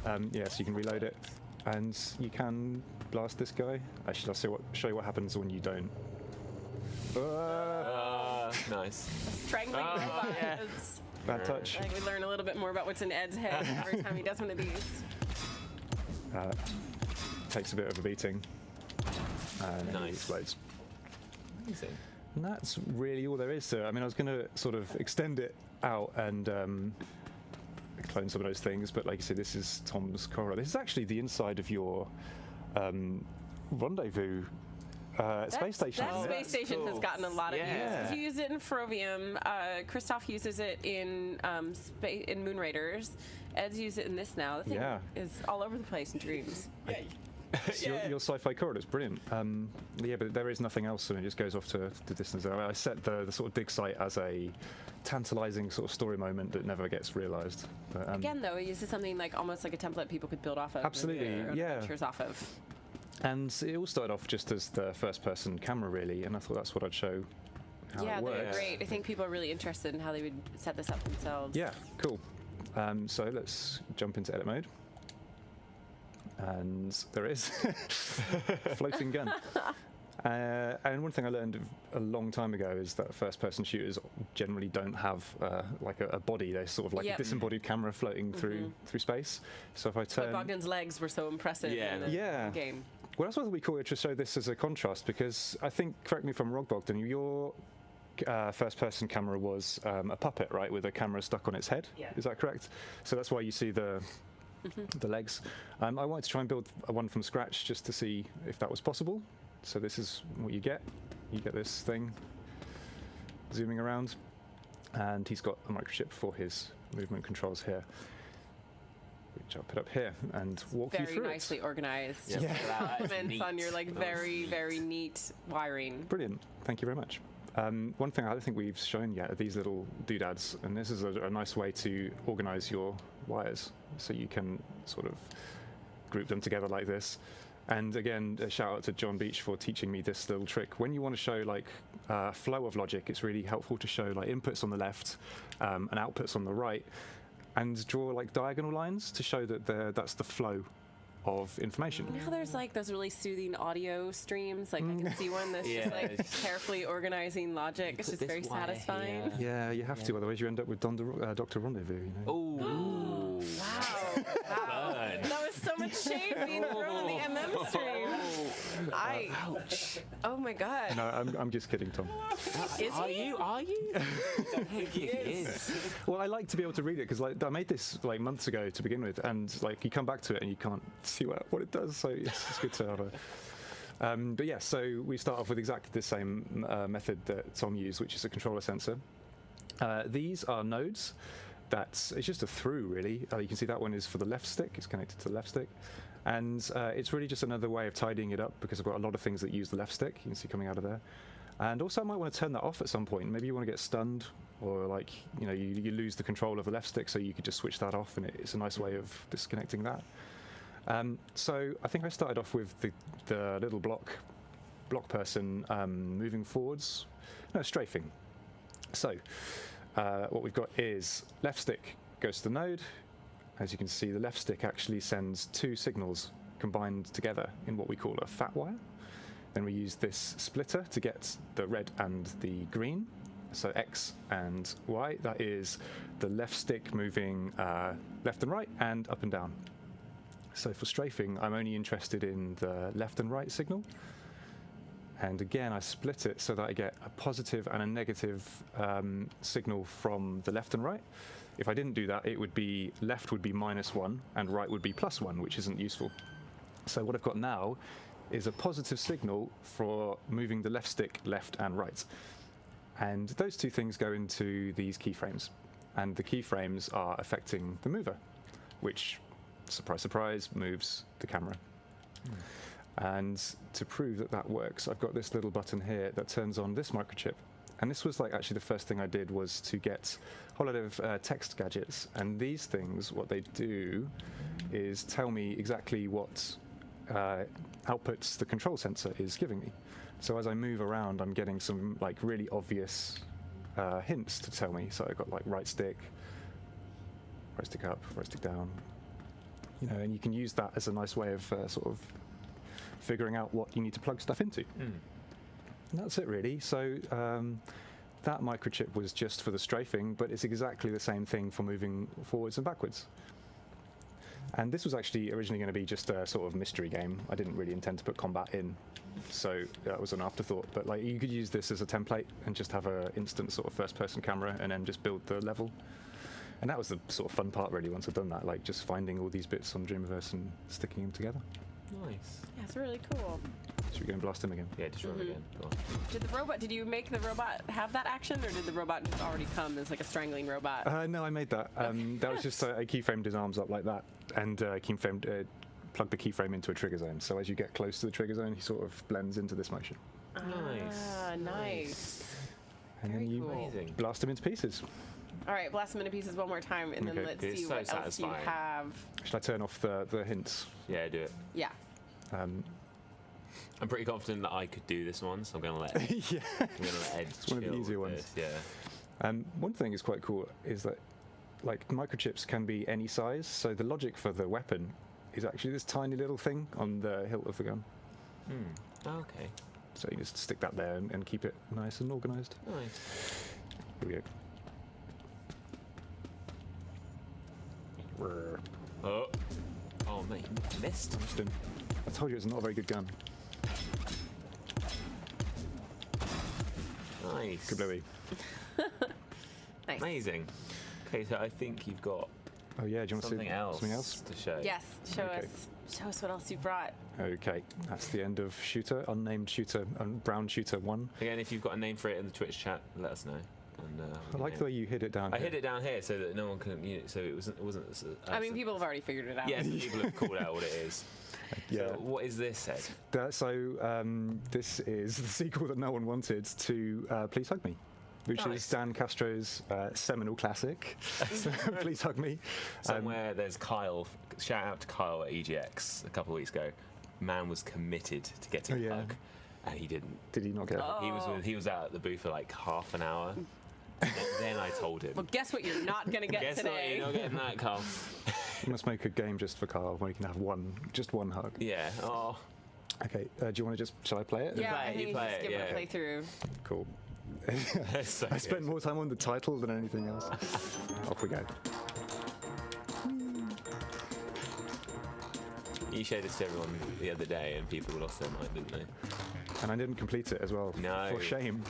So you can reload it. And you can blast this guy. Actually, I'll show you what happens when you don't. nice. strangling robots. yeah. Bad touch. I think we learn a little bit more about what's in Ed's head every time he does one of these. Takes a bit of a beating. And then he Nice. explodes. Amazing. And that's really all there is to it. I mean, I was going to sort of extend it out and clone some of those things, but like you said, this is Tom's corridor. This is actually the inside of your rendezvous space station. That isn't it? space station has cool. gotten a lot of Yeah. use. You use it in Ferrovium. Christoph uses it in in Moon Raiders. Ed's used it in this now. The thing Yeah. is all over the place in Dreams. So your sci-fi corridor is brilliant. But there is nothing else, and it just goes off to distance. I mean, I set the sort of dig site as a tantalizing sort of story moment that never gets realised. But, Again, though, it uses something like almost like a template people could build off of. Absolutely, and their own yeah. adventures off of. And it all started off just as the first-person camera, really, and I thought that's what I'd show. How Yeah, it they're works. great. I think people are really interested in how they would set this up themselves. Yeah, cool. So let's jump into edit mode. And there it is. Floating gun. And one thing I learned a long time ago is that first-person shooters generally don't have like a body. They're sort of like Yep. a disembodied camera floating through space. So if I But turn... Bogdan's legs were so impressive Yeah. in the Yeah. game. Well, that's why we call it to show this as a contrast, because I think, correct me if I'm wrong, Bogdan, your first-person camera was a puppet, right, with a camera stuck on its head? Yeah. Is that correct? So that's why you see the legs. I wanted to try and build one from scratch just to see if that was possible. So this is what you get. You get this thing zooming around, and he's got a microchip for his movement controls here, which I'll put up here and walk you Very through nicely organized. Yeah. That is Comments neat. on your like very, very neat wiring. Brilliant. Thank you very much. One thing I don't think we've shown yet are these little doodads, and this is a nice way to organize your wires, so you can sort of group them together like this. And again, a shout out to John Beach for teaching me this little trick. When you want to show like flow of logic, it's really helpful to show like inputs on the left and outputs on the right, and draw like diagonal lines to show that that's the flow of information. You know how there's like those really soothing audio streams? Like I can see one that's just like carefully organizing logic. It's just very satisfying. Yeah, you have to, otherwise you end up with Dr. Rendezvous. You know? Oh, wow. Wow. That was so much shade being thrown in the MM stream. Ouch. Oh my god. No, I'm just kidding, Tom. Are you? I don't think he is. Well, I like to be able to read it because like I made this like months ago to begin with, and like you come back to it and you can't see what it does. So it's good to have a. But yeah, so we start off with exactly the same method that Tom used, which is a controller sensor. These are nodes. It's just a through, really. You can see that one is for the left stick. It's connected to the left stick. And it's really just another way of tidying it up because I've got a lot of things that use the left stick. You can see coming out of there. And also I might want to turn that off at some point. Maybe you want to get stunned, or like, you lose the control of the left stick, so you could just switch that off, and it's a nice way of disconnecting that. So I think I started off with the little block person moving forwards. No, strafing. So what we've got is left stick goes to the node. As you can see, the left stick actually sends two signals combined together in what we call a fat wire. Then we use this splitter to get the red and the green. So X and Y, that is the left stick moving left and right and up and down. So for strafing, I'm only interested in the left and right signal. And again, I split it so that I get a positive and a negative signal from the left and right. If I didn't do that, it would be left would be -1 and right would be +1, which isn't useful. So what I've got now is a positive signal for moving the left stick left and right. And those two things go into these keyframes. And the keyframes are affecting the mover, which, surprise, surprise, moves the camera. And to prove that that works, I've got this little button here that turns on this microchip. And this was like actually the first thing I did was to get a whole lot of text gadgets. And these things, what they do is tell me exactly what outputs the control sensor is giving me. So as I move around, I'm getting some like really obvious hints to tell me. So I've got like right stick up, right stick down. And you can use that as a nice way of sort of figuring out what you need to plug stuff into. And that's it, really. So that microchip was just for the strafing, but it's exactly the same thing for moving forwards and backwards. And this was actually originally going to be just a sort of mystery game. I didn't really intend to put combat in, so that was an afterthought. But like, you could use this as a template and just have an instant sort of first-person camera, and then just build the level. And that was the sort of fun part, really. Once I'd done that, like just finding all these bits on Dreamiverse and sticking them together. Nice. Yeah, it's really cool. Should we go and blast him again? Yeah, just run again. Go on. Did you make the robot have that action, or did the robot just already come as like a strangling robot? No, I made that. That was just I keyframed his arms up like that, and plugged the keyframe into a trigger zone. So as you get close to the trigger zone, he sort of blends into this motion. Ah, nice. And Very then you cool. blast him into pieces. All right, blast them into pieces one more time, and then Okay. let's It's see so what else you satisfying. have. Should I turn off the hints? Yeah, do it. Yeah. I'm pretty confident that I could do this one, so I'm going to let Ed. Yeah. I'm going to let Ed. It's one of the chill easier with ones. this, Yeah. One thing is quite cool is that like microchips can be any size. So the logic for the weapon is actually this tiny little thing on the hilt of the gun. Okay. So you just stick that there and keep it nice and organised. Nice. Here we go. Brr. Oh, mate, you missed. Missed him. I told you it's not a very good gun. Nice. Kablooey. Nice. Amazing. Okay, so I think you've got Oh yeah, do you want to see something else to show. Yes. Show Okay. us. Show us what else you brought. Okay, that's the end of Shooter, unnamed Shooter, Brown Shooter 1. Again, if you've got a name for it in the Twitch chat, let us know. And, I like the way you hid it down I here. hid it down here so that no one can. So it wasn't. I mean, people have already figured it out. Yeah, people have called out what it is. Yeah. So what is this, Ed? This is the sequel that no one wanted to Please Hug Me, which Nice. is Dan Castro's seminal classic. Please Hug Me. Somewhere there's Kyle. Shout out to Kyle at EGX a couple of weeks ago. Man was committed to getting Oh, yeah. a hug, and he didn't. Did he not get it? He was out at the booth for like half an hour. Then I told him. Well, guess what you're not going to get Guess what? today? You're not getting that, Carl. You must make a game just for Carl where he can have just one hug. Yeah. Oh. Okay, do you want to shall I play it? Yeah, play I it, think you you play just it, give it yeah. a playthrough. Cool. So I spent more time on the title than anything else. Off we go. You showed this to everyone the other day, and people lost their mind, didn't they? And I didn't complete it as well. No. For shame.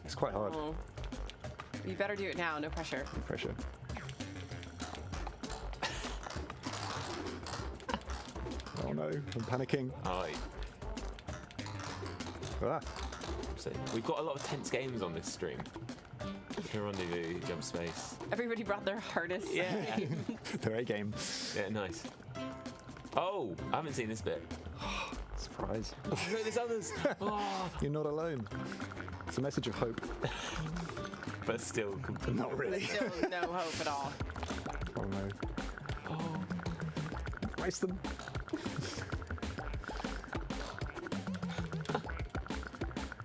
It's quite hard. Oh. You better do it now, no pressure. No pressure. Oh no, I'm panicking. Oh, Ah. so we've got a lot of tense games on this stream. Rendezvous, Jump Space. Everybody brought their hardest. Yeah. Their A game. Yeah, nice. Oh, I haven't seen this bit. Surprise. Oh, there's others. Oh, You're not alone. It's a message of hope. but still, completely. Not really. Still no hope at all. Oh no. Oh, Race them.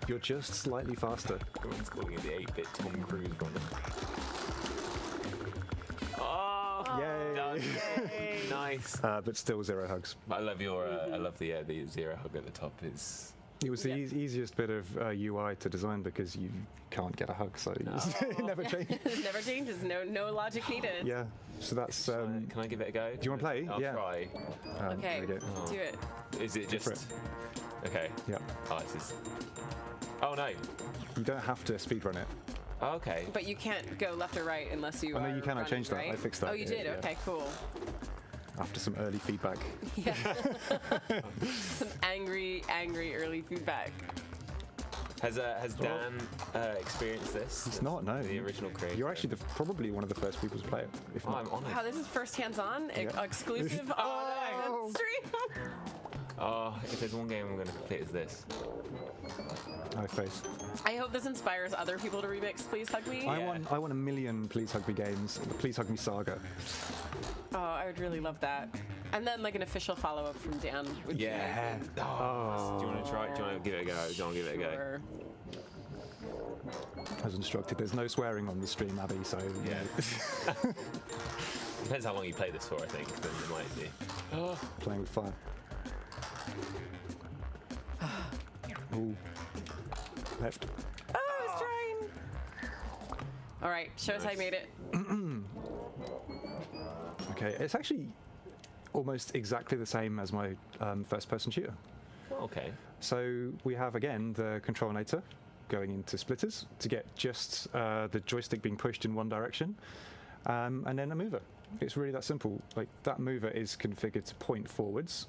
You're just slightly faster. everyone's calling it the 8-bit Tom Cruise runner. Oh, Yay. done. Nice. But still 0 hugs. I love your. I love the zero hug at the top. Is It was the Yeah. easiest bit of UI to design because you can't get a hug, so it never changes. Never changes. No logic needed. Yeah. So that's. can I give it a go? Do you wanna play? I'll Yeah. try. Okay, there we go. do it. Is it Go for just? Okay. Yeah. Oh, this is. Oh no. You don't have to speedrun it. Oh, okay. But you can't go left or right unless you Oh, no, are you can. I running, changed that. right? I fixed that. Oh, you Yeah, did? yeah. Okay, cool. After some early feedback. Yeah. Some angry early feedback. Has Dan experienced this? It's not, no. The original creator. You're actually probably one of the first people to play it. If Oh, not. I'm honoured. Wow, this is first hands-on, Yeah. exclusive Oh. on stream. Oh, if there's one game I'm going to complete, it's this. I have faith. I hope this inspires other people to remix Please Hug Me. I Yeah. want a million Please Hug Me games. The Please Hug Me saga. Oh, I would really love that. And then like an official follow-up from Dan. Would be Yeah. Oh. Do you want to try? Do you want to give it a go? Do you want to give it a go? Sure. As instructed, there's no swearing on the stream, Abby. So Yeah. Depends how long you play this for, I think. Then it might be. playing with fire. Ooh. Left. Oh, I was trying. All right, show us how you made it. Okay, it's actually almost exactly the same as my first-person shooter. Okay. So we have again the controlinator going into splitters to get just the joystick being pushed in one direction, and then a mover. It's really that simple. Like that mover is configured to point forwards.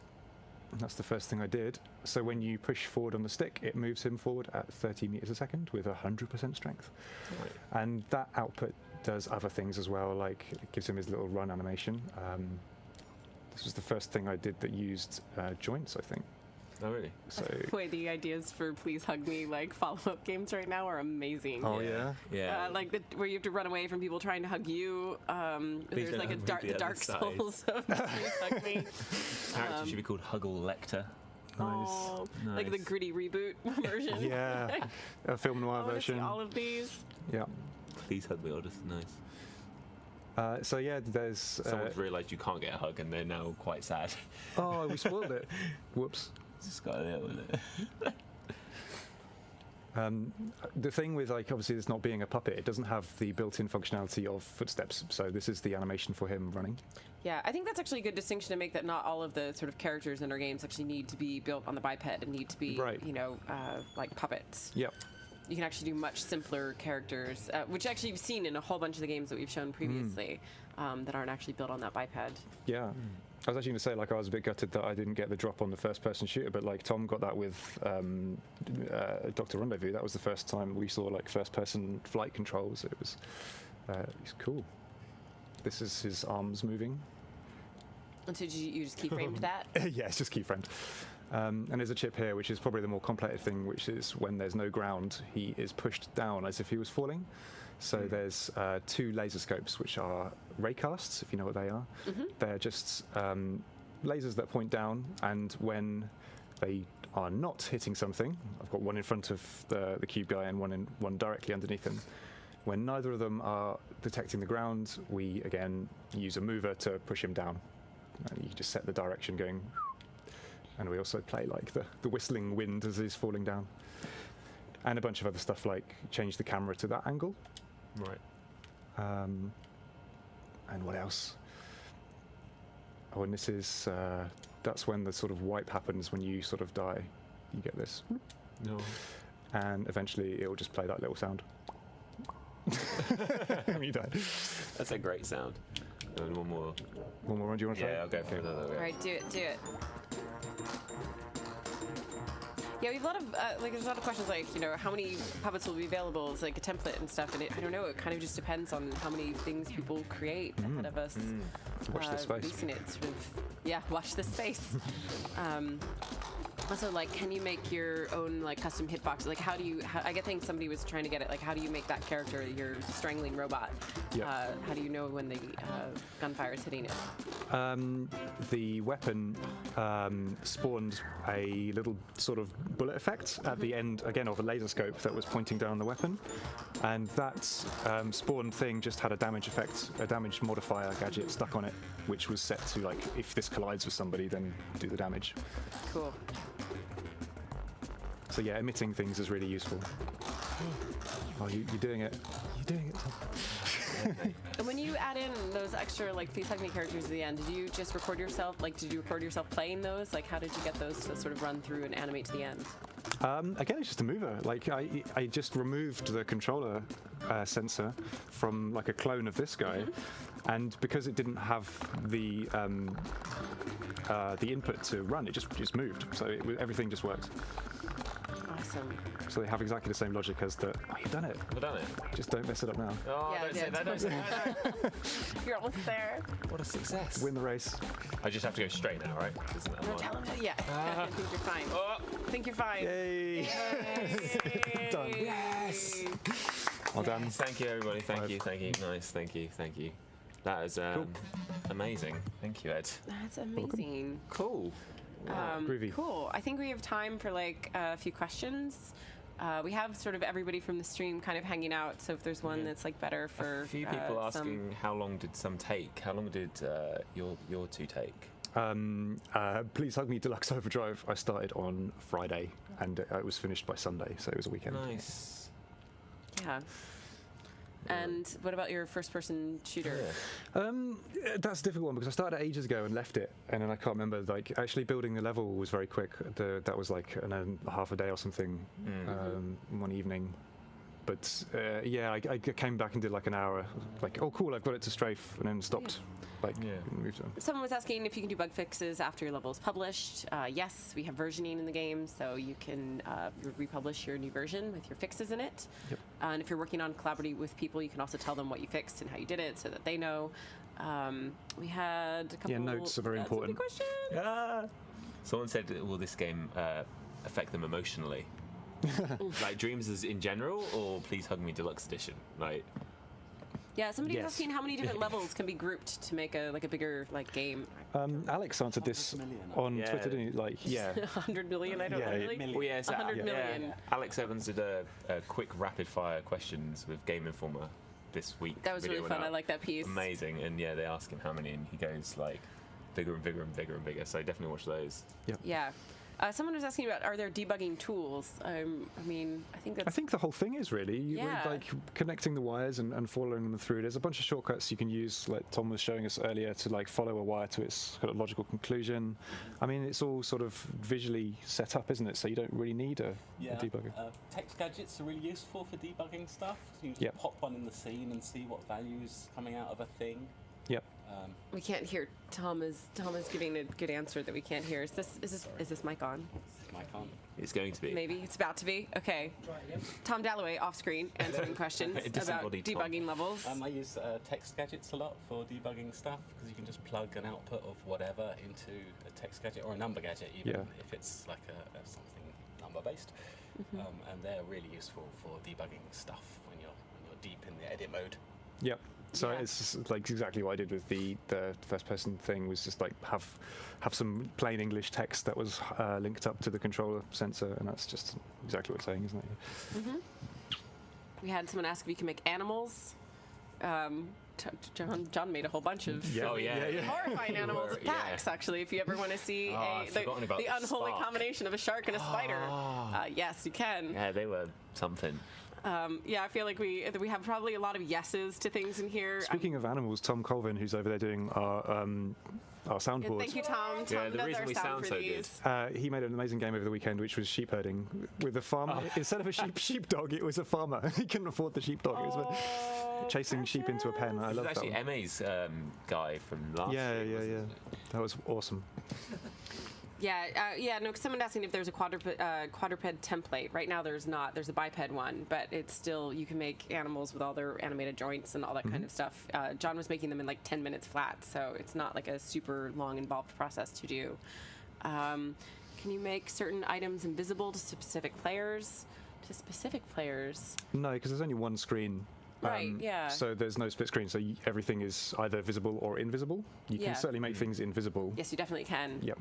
And that's the first thing I did. So when you push forward on the stick, it moves him forward at 30 meters a second with 100% strength. Right. And that output does other things as well, like it gives him his little run animation. This was the first thing I did that used joints, I think. Oh, really? So, Boy, the ideas for Please Hug Me like follow-up games right now are amazing. oh yeah. Yeah. Like where you have to run away from people trying to hug you. There's don't like a hug me dark, the the other Dark side. Souls of Please Hug Me. Character should be called Huggle Lecter. Oh, like the Nice. gritty reboot version. Yeah, a film noir I want to see version. all of these. Yeah. Please hug me, Otis. Nice. So yeah, there's. Someone's realised you can't get a hug and they're now quite sad. Oh, we spoiled it. Whoops. Just got a little bit. The thing with like obviously this not being a puppet, it doesn't have the built-in functionality of footsteps. So this is the animation for him running. Yeah, I think that's actually a good distinction to make, that not all of the sort of characters in our games actually need to be built on the biped and need to be, Right. like puppets. Yep. You can actually do much simpler characters, which actually you've seen in a whole bunch of the games that we've shown previously, that aren't actually built on that biped. Yeah. I was actually going to say, like, I was a bit gutted that I didn't get the drop on the first-person shooter, but like Tom got that with Dr. Rendezvous. That was the first time we saw like first-person flight controls. It was cool. This is his arms moving. And so you just keyframed that? Yeah, it's just keyframed. And there's a chip here, which is probably the more complicated thing, which is when there's no ground, he is pushed down as if he was falling. So there's 2 laser scopes, which are raycasts, if you know what they are. They're just lasers that point down, and when they are not hitting something, I've got one in front of the cube guy and one directly underneath him. When neither of them are detecting the ground, we again use a mover to push him down. And you just set the direction going. And we also play like the whistling wind as he's falling down. And a bunch of other stuff like change the camera to that angle. Right. And what else? Oh, and this is, that's when the sort of wipe happens when you sort of die. You get this. No. And eventually it'll just play that little sound. When you die. That's a great sound. And one more. One more round, do you want to try? Yeah, I'll go for another. All right, do it. Yeah, we have a lot of there's a lot of questions like, how many puppets will be available as like a template and stuff, and I don't know. It kind of just depends on how many things people create ahead of us. Watch this space. Releasing it, sort of, watch this space. Also, like, can you make your own like custom hitbox? Like, I think somebody was trying to get it. Like, how do you make that character your strangling robot? Yeah. How do you know when the gunfire is hitting it? The weapon spawned a little sort of bullet effect at the end, again, of a laser scope that was pointing down the weapon. And that spawned thing just had a damage effect, a damage modifier gadget stuck on it, which was set to, like, if this collides with somebody, then do the damage. Cool. So yeah, emitting things is really useful. Oh, you're doing it. You're doing it, Tom. And when you add in those extra, like, Please Hug Me characters at the end, did you just record yourself? Like, did you record yourself playing those? Like, how did you get those to sort of run through and animate to the end? Again, it's just a mover. Like, I just removed the controller sensor from, like, a clone of this guy. And because it didn't have the input to run, it just moved. So everything just works. Awesome. So they have exactly the same logic as the, oh, you've done it. I've done it. Just don't mess it up now. Oh, Yeah, don't say that, don't say that. You're almost there. What a success. Win the race. I just have to go straight now, right? Isn't that No, one? tell him to, I think you're fine. I think you're fine. Yay! Done. Yes! Well done. Thank you, everybody. Thank 5. you. Nice. Thank you. That is amazing. Thank you, Ed. That's amazing. Cool. Groovy. Cool. I think we have time for like a few questions. We have sort of everybody from the stream kind of hanging out, so if there's one that's like better for A few people asking how long did some take? How long did your two take? Please Hug Me Deluxe Overdrive. I started on Friday and it was finished by Sunday, so it was a weekend. Nice. Yeah. And what about your first-person shooter? That's a difficult one because I started ages ago and left it, and then I can't remember. Like, actually building the level was very quick. That was like half a day or something, one evening. But I came back and did like an hour. Like, oh cool, I've got it to strafe, and then stopped. Moved on. Someone was asking if you can do bug fixes after your level is published. Yes, we have versioning in the game, so you can republish your new version with your fixes in it. Yep. And if you're working on collaborating with people, you can also tell them what you fixed and how you did it so that they know. We had a couple... Yeah, notes are very important. Questions. Someone said, will this game affect them emotionally? Like Dreams is in general, or Please Hug Me Deluxe Edition? Like... Yeah, somebody was Yes. asking how many different levels can be grouped to make a bigger game. Alex answered this on Twitter, didn't he? Like, yeah. 100 million, I don't know. Really? Well, yeah, so, 100 million. Alex Evans did a quick rapid fire questions with Game Informer this week. That was Video really went fun. out. I like that piece. Amazing, and yeah, they ask him how many, and he goes like bigger and bigger and bigger and bigger. So definitely watch those. Yeah. Someone was asking about, are there debugging tools? I mean, I think that's... I think the whole thing is really Yeah. like connecting the wires and following them through. There's a bunch of shortcuts you can use, like Tom was showing us earlier, to like follow a wire to its kind of logical conclusion. I mean, it's all sort of visually set up, isn't it? So you don't really need a debugger. Text gadgets are really useful for debugging stuff. So you can just pop one in the scene and see what value's coming out of a thing. Yep. We can't hear. Tom is giving a good answer that we can't hear. Is this mic on? Mic on. It's going to be. Maybe it's about to be. Okay. Tom Dalloway off screen answering questions about Disembodied Tom. debugging levels. I use text gadgets a lot for debugging stuff because you can just plug an output of whatever into a text gadget or a number gadget, even if it's like a something number based. And they're really useful for debugging stuff when you're deep in the edit mode. Yep. So Yeah. it's just like exactly what I did with the first person thing was just like have some plain English text that was linked up to the controller sensor, and that's just exactly what it's saying, isn't it? We had someone ask if you can make animals. John made a whole bunch of Oh, yeah. horrifying animals with Yeah. packs, actually, if you ever want to see I've forgotten about the unholy Spark. combination of a shark and a spider. Yes, you can. Yeah, they were something. I feel like we have probably a lot of yeses to things in here. Speaking of animals, Tom Colvin, who's over there doing our soundboard. Thank you, Tom. Yeah, Tom the does reason our we sound for so these. He made an amazing game over the weekend, which was sheep herding with a farmer. Instead of a sheepdog, it was a farmer. He couldn't afford the sheepdog. It was chasing sheep into a pen. I This love is that. actually one. Emme's guy from last Yeah, year. wasn't it? That was awesome. No, someone asking if there's a quadruped template. Right now there's not. There's a biped one, but it's still, you can make animals with all their animated joints and all that kind of stuff. John was making them in like 10 minutes flat, so it's not like a super long, involved process to do. Can you make certain items invisible to specific players? No, because there's only one screen. Right, yeah. So there's no split screen, so everything is either visible or invisible. You Yeah. can certainly make things invisible. Yes, you definitely can. Yep.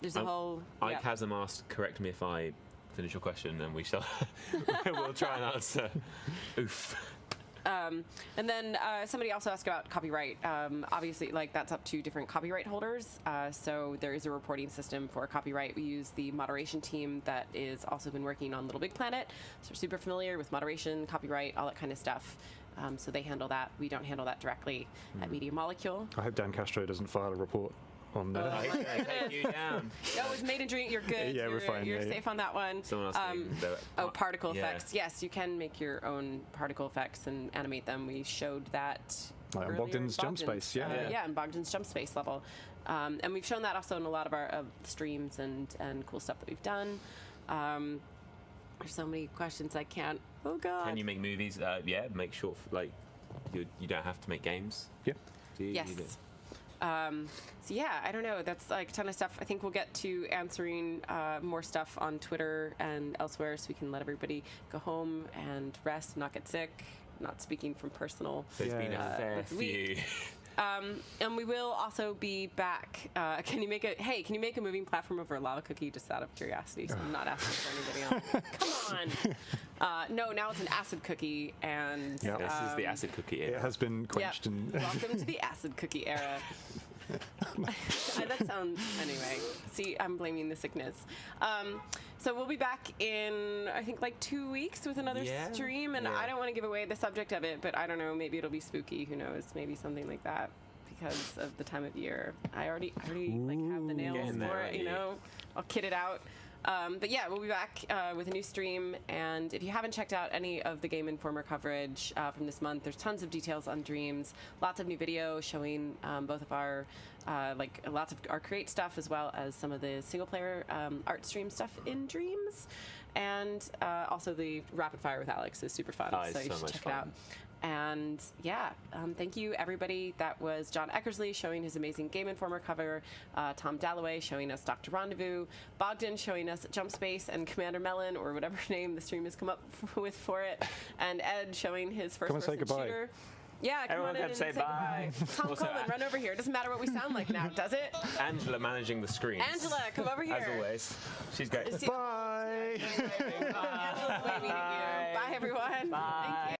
There's a whole... Ike Hasm asked, correct me if I finish your question, and we shall we'll try and answer. Oof. And then somebody also asked about copyright. Obviously, like, that's up to different copyright holders. So there is a reporting system for copyright. We use the moderation team that is also been working on Little Big Planet. So we're super familiar with moderation, copyright, all that kind of stuff. So they handle that. We don't handle that directly at Media Molecule. I hope Dan Castro doesn't file a report on Oh, there. I'm gonna take you down. No, it was made in Dream. You're good. Yeah, we're fine, You're yeah, yeah. safe on that one. Someone else. Particle yeah. effects. Yes, you can make your own particle effects and animate them. We showed that Like on earlier in Bogdan's jump space, yeah. yeah, in Bogdan's jump space level. And we've shown that also in a lot of our streams and cool stuff that we've done. There's so many questions I can't. Oh God. Can you make movies? Yeah, make short. Like, you don't have to make games. Yeah. Do you? Yes. You do. So yeah, I don't know. That's like a ton of stuff. I think we'll get to answering more stuff on Twitter and elsewhere, so we can let everybody go home and rest, not get sick. Not speaking from personal. There's been Yeah. a fair That's few. And we will also be back. Can you make a moving platform over a lava cookie? Just out of curiosity. So I'm not asking for anybody else. Come on. No, now it's an acid cookie, and Yeah. This is the acid cookie. It has been quenched and welcome to the acid cookie era. That sounds anyway. See, I'm blaming the sickness. So we'll be back in, I think, like 2 weeks with another stream, and Yeah. I don't want to give away the subject of it, but I don't know. Maybe it'll be spooky. Who knows? Maybe something like that because of the time of year. I already like have the nails Getting there, for it. aren't You you? know, I'll kit it out. But yeah, we'll be back with a new stream. And if you haven't checked out any of the Game Informer coverage from this month, there's tons of details on Dreams, lots of new video showing both of our, lots of our Create stuff as well as some of the single player art stream stuff in Dreams. And also the Rapid Fire with Alex is super fun. Oh, it's so you so should much check fun. it out. And yeah, thank you everybody. That was John Eckersley showing his amazing Game Informer cover, Tom Dalloway showing us Dr. Rendezvous, Bogdan showing us Jump Space and Commander Melon, or whatever name the stream has come up with for it, and Ed showing his first Come and say person goodbye. shooter. Yeah, come Everyone on in can and say bye. Tom Also, Coleman, run over here. It doesn't matter what we sound like now, does it? Angela managing the screens. Angela, come over here. As always. She's great. See- Bye. Angela's waving at you. Bye, everyone. Bye. Thank you.